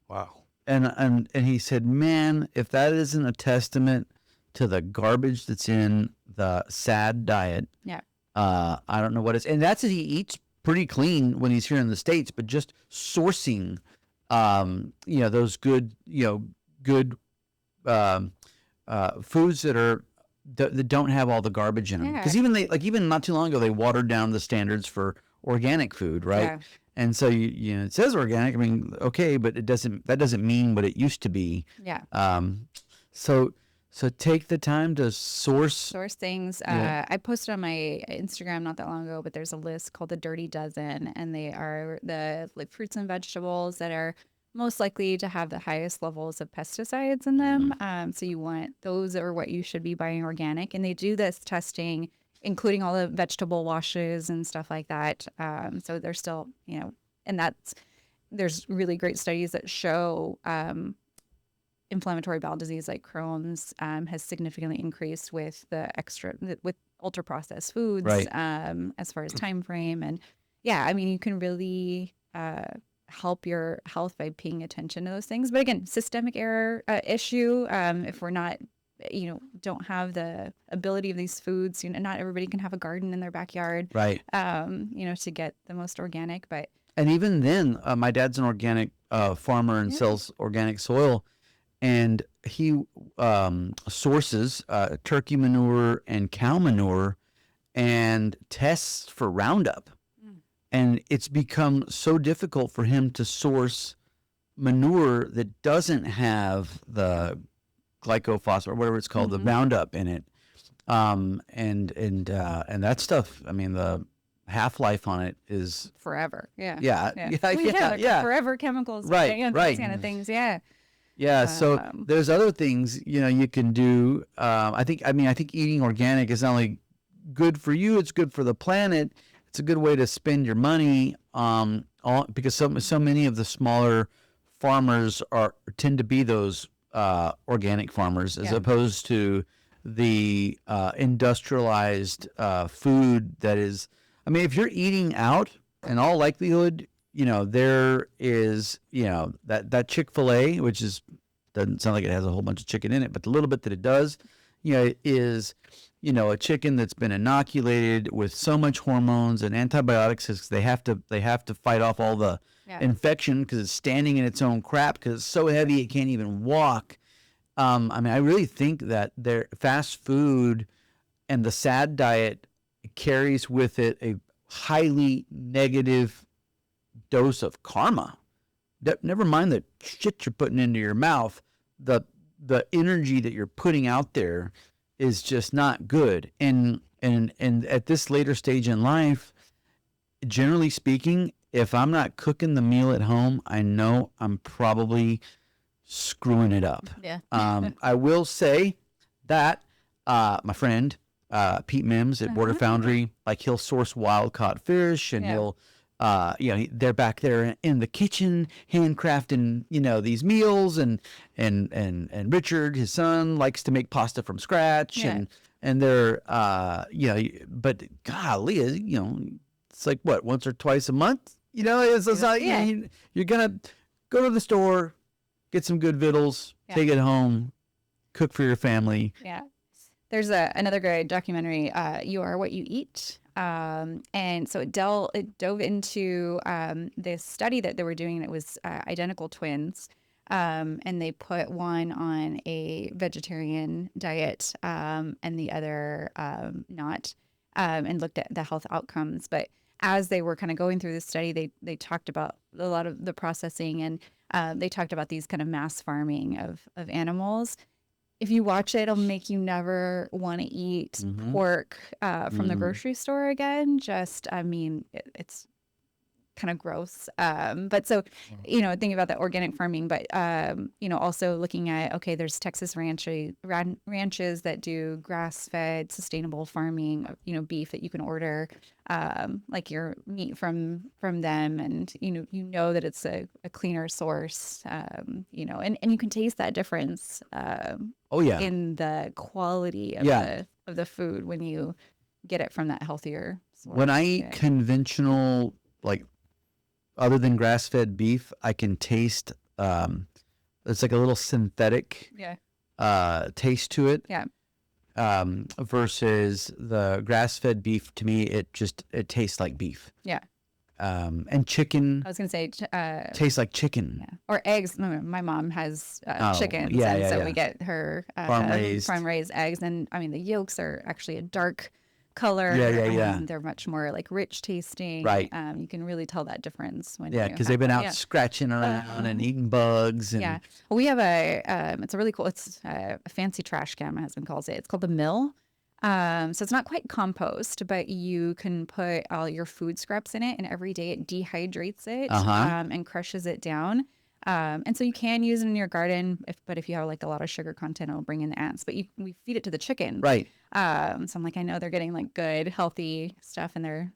Wow. And he said, man, if that isn't a testament to the garbage that's in the SAD diet, Yeah. I don't know what it's. And that's he eats pretty clean when he's here in the States, but just sourcing, those good, foods that don't have all the garbage in them. Yeah. Because even not too long ago, they watered down the standards for organic food, right? Yeah. And so it says organic. I mean, okay, but that doesn't mean what it used to be. Yeah. So take the time to source. Things. Yeah. I posted on my Instagram not that long ago, but there's a list called the Dirty Dozen, and they are the fruits and vegetables that are most likely to have the highest levels of pesticides in them. So those are what you should be buying organic. And they do this testing, including all the vegetable washes and stuff like that. So they're still, and there's really great studies that show inflammatory bowel disease like Crohn's has significantly increased with with ultra processed foods, Right. As far as time frame. And yeah, I mean, you can really help your health by paying attention to those things. But again, systemic error issue. If we're not, don't have the ability of these foods, not everybody can have a garden in their backyard, Right. to get the most organic. And even then, my dad's an organic farmer and sells organic soil. and he sources turkey manure and cow manure and tests for Roundup. And it's become so difficult for him to source manure that doesn't have the glycophosphate or whatever it's called, the Roundup in it. And that stuff, I mean, the half-life on it is Forever. Yeah. yeah, Forever chemicals. Right, and right. Those kind of things. Yeah. yeah. So there's other things, you can do. I think eating organic is not only good for you, it's good for the planet. It's a good way to spend your money, because so many of the smaller farmers tend to be those organic farmers, as opposed to the industrialized food that is. I mean, if you're eating out, in all likelihood, there is that Chick-fil-A, which doesn't sound like it has a whole bunch of chicken in it, but the little bit that it does, is a chicken that's been inoculated with so much hormones and antibiotics, because they have to fight off all the infection, because it's standing in its own crap, because it's so heavy it can't even walk. I mean, I really think that their fast food and the SAD diet carries with it a highly negative dose of karma. Never mind the shit you're putting into your mouth. The energy that you're putting out there is just not good. And at this later stage in life, generally speaking, if I'm not cooking the meal at home, I know I'm probably screwing it up. Yeah. I will say that my friend Pete Mims at Border Foundry, like, he'll source wild caught fish, and he'll they're back there in the kitchen handcrafting these meals, and Richard, his son, likes to make pasta from scratch, and they're but golly, it's like, what, once or twice a month, it's not, you're gonna go to the store, get some good victuals, take it home, cook for your family. Yeah. There's another great documentary, You Are What You Eat. And so it dove into this study that they were doing that was identical twins. And they put one on a vegetarian diet and the other not, and looked at the health outcomes. But as they were kind of going through this study, they talked about a lot of the processing, and they talked about these kind of mass farming of animals. If you watch it, it'll make you never want to eat pork from the grocery store again. It's kind of gross. But so, thinking about the organic farming, but, also looking at, okay, there's Texas ranches that do grass-fed sustainable farming, beef that you can order, like your meat from them. And, that it's a cleaner source, and you can taste that difference. In the quality of the food when you get it from that healthier source. When I eat conventional, like, other than grass-fed beef, I can taste it's like a little synthetic taste to it. Yeah. Versus the grass-fed beef, to me, it tastes like beef. Yeah. And chicken. I was gonna say tastes like chicken. Yeah. Or eggs. My mom has chickens, we get her farm-raised eggs, and I mean the yolks are actually a dark color. They're much more like rich tasting. Right. You can really tell that difference when because they've been out scratching around and eating bugs. And well, we have it's a really cool. It's a fancy trash can, my husband calls it. It's called the mill. So it's not quite compost, but you can put all your food scraps in it, and every day it dehydrates it and crushes it down. And so you can use it in your garden, but if you have like a lot of sugar content, it'll bring in the ants. But we feed it to the chicken. Right. So I'm like, I know they're getting like good, healthy stuff, and they're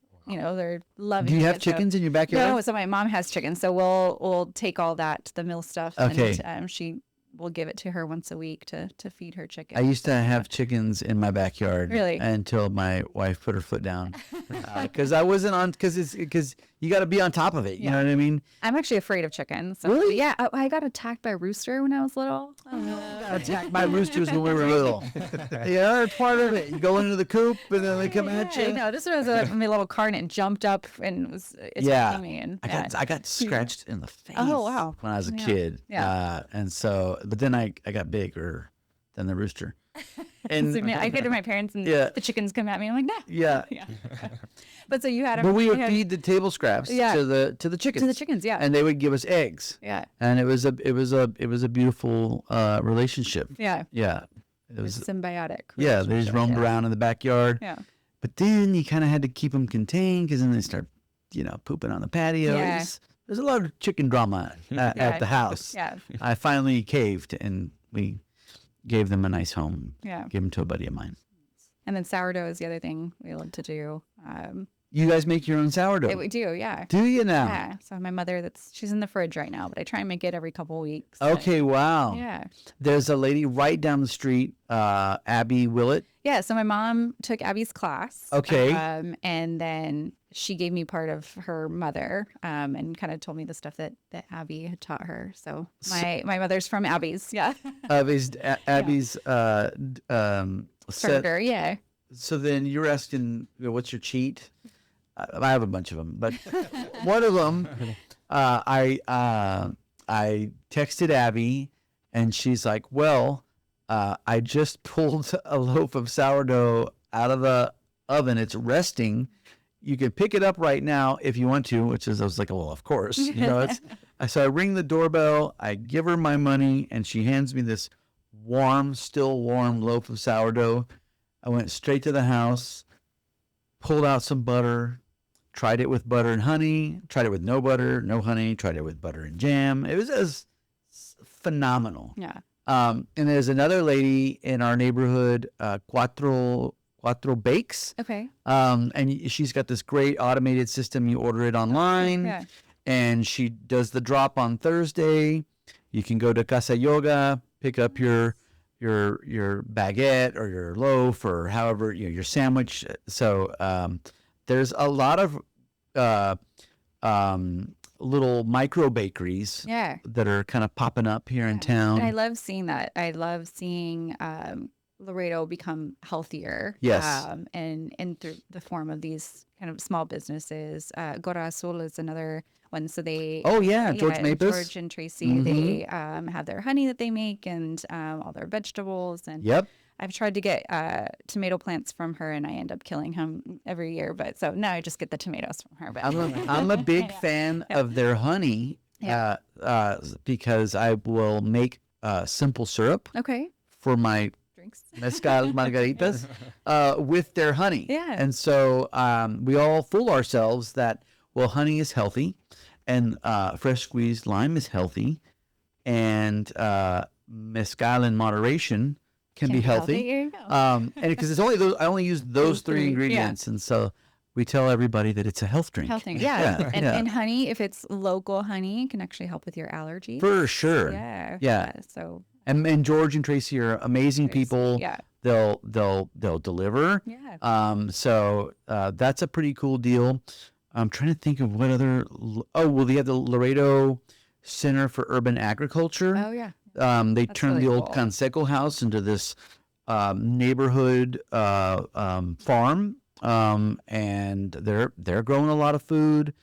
loving it. Do you have chickens in your backyard? No, so my mom has chickens. So we'll take all that, the mill stuff, and she will give it to her once a week to feed her chicken. I used to have chickens in my backyard. Really? Until my wife put her foot down. Because I wasn't on, because you got to be on top of it. You know what I mean? I'm actually afraid of chickens. So, really? Yeah. I got attacked by a rooster when I was little. Got attacked by roosters when we were little. Yeah, it's part of it. You go into the coop and then they come at you. No, this was my little car, and it jumped up and was attacking me. And I got scratched in the face. Oh, wow. When I was a kid. Yeah. And so but then I got bigger than the rooster. And So I go to my parents and Yeah. the chickens come at me. I'm like, nah. yeah, Yeah. But so you had but we would you had- feed the table scraps Yeah. to the chickens. to the chickens. Yeah. And they would give us eggs. Yeah. And it was a beautiful relationship. Yeah. Yeah. It It was was symbiotic. yeah, they just relationship. roamed Yeah. around in the backyard. Yeah. But then you kind of had to keep them contained because then they start, pooping on the patio. Yeah. There's a lot of chicken drama Yeah. at the house. Yeah. I finally caved and we gave them a nice home. Yeah. Gave them to a buddy of mine. And then sourdough is the other thing we love to do. You guys make your own sourdough? We do, yeah. Do you now? Yeah. So my mother, she's in the fridge right now, but I try and make it every couple weeks. Okay, wow. Yeah. There's a lady right down the street, Abby Willett. Yeah. So my mom took Abby's class. Okay. And then she gave me part of her mother, and kind of told me the stuff that Abby had taught her. So my mother's from Abby's. Yeah. Abby's set. Starter. Yeah. So then you're asking, what's your cheat? I have a bunch of them, but one of them, I texted Abby, and she's like, "Well, I just pulled a loaf of sourdough out of the oven. It's resting. You can pick it up right now if you want to." I was like, "Well, of course." So I ring the doorbell. I give her my money, and she hands me this still warm loaf of sourdough. I went straight to the house, pulled out some butter, tried it with butter and honey, tried it with no butter, no honey, tried it with butter and jam. It was phenomenal. Yeah. And there's another lady in our neighborhood, Cuatro Bakes. Okay. And she's got this great automated system. You order it online, Yeah. and she does the drop on Thursday. You can go to Casa Yoga, pick up your baguette or your loaf or however your sandwich. So there's a lot of little micro bakeries Yeah. that are kind of popping up here in town. And I love seeing that. I love seeing Laredo become healthier. Yes. And through the form of these kind of small businesses. Gora Azul is another one. So they. Oh yeah, George Mapus. George and Tracy. Mhm. They have their honey that they make and all their vegetables. And Yep. I've tried to get tomato plants from her, and I end up killing him every year. But so now I just get the tomatoes from her. But I'm a big fan of their honey because I will make simple syrup Okay. for my Drinks. mezcal margaritas with their honey. Yeah. And so we all fool ourselves that, well, honey is healthy and fresh squeezed lime is healthy and mezcal in moderation can be healthy. Here you go. And because it's only those, I only use those three three, yeah. ingredients. And so we tell everybody that it's a health drink. Health thing. Yeah. Yeah. And honey, if it's local honey, can actually help with your allergy. For sure. Yeah. Yeah. So And George and Tracy are amazing people. yeah. They'll deliver. Yeah. So that's a pretty cool deal. I'm trying to think of what other. Oh, well, they have the Laredo Center for Urban Agriculture. Oh yeah. They That's turned really the old cool. Canseco house into this neighborhood farm, and they're growing a lot of food.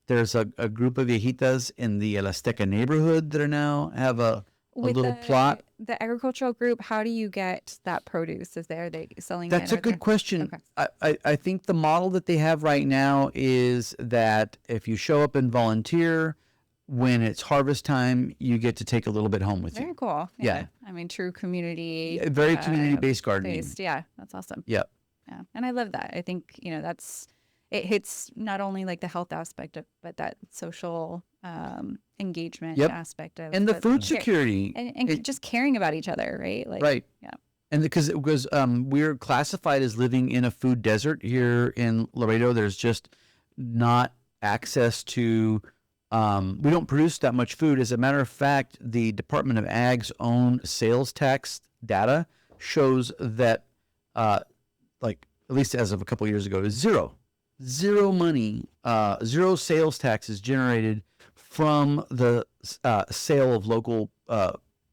There's a group of viejitas in the El Azteca neighborhood that are now have a little plot. The agricultural group, how do you get that produce? Are they selling That's it? a good question. Okay. I think the model that they have right now is that if you show up and volunteer, when it's harvest time, you get to take a little bit home with Very you. cool. Yeah. I mean, true community. Very community-based gardening. based. Yeah. That's awesome. Yep. Yeah. And I love that. I think, it hits not only like the health aspect of, but that social engagement Yep. aspect of And the but food care- security. and just caring about each other, right? Like, Right. Yeah. And because we're classified as living in a food desert here in Laredo, there's just not access to. We don't produce that much food. As a matter of fact, the Department of Ag's own sales tax data shows that, like at least as of a couple of years ago, is zero money, zero sales taxes generated from the sale of local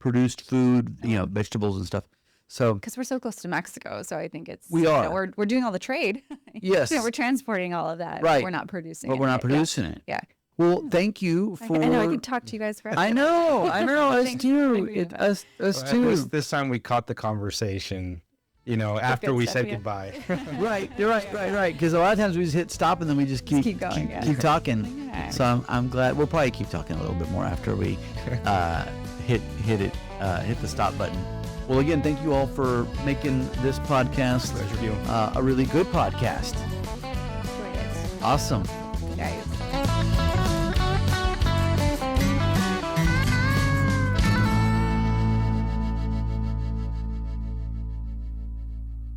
produced food, vegetables and stuff. So Because we're so close to Mexico, so I think it's We are. we're doing all the trade. yes, We're transporting all of that. Right. We're not producing. but we're not it. producing it. Yeah. Well, thank you for. I know I could talk to you guys forever. I know, us Thanks too. for doing that. Us Well, too. this time we caught the conversation, after good we stuff, said yeah. goodbye. Right, you're right. Because a lot of times we just hit stop and then we just keep going, yeah. keep talking. Yeah. So I'm glad we'll probably keep talking a little bit more after we hit the stop button. Well, again, thank you all for making this podcast Pleasure, you. a really good podcast. Enjoyed it. Awesome. Guys.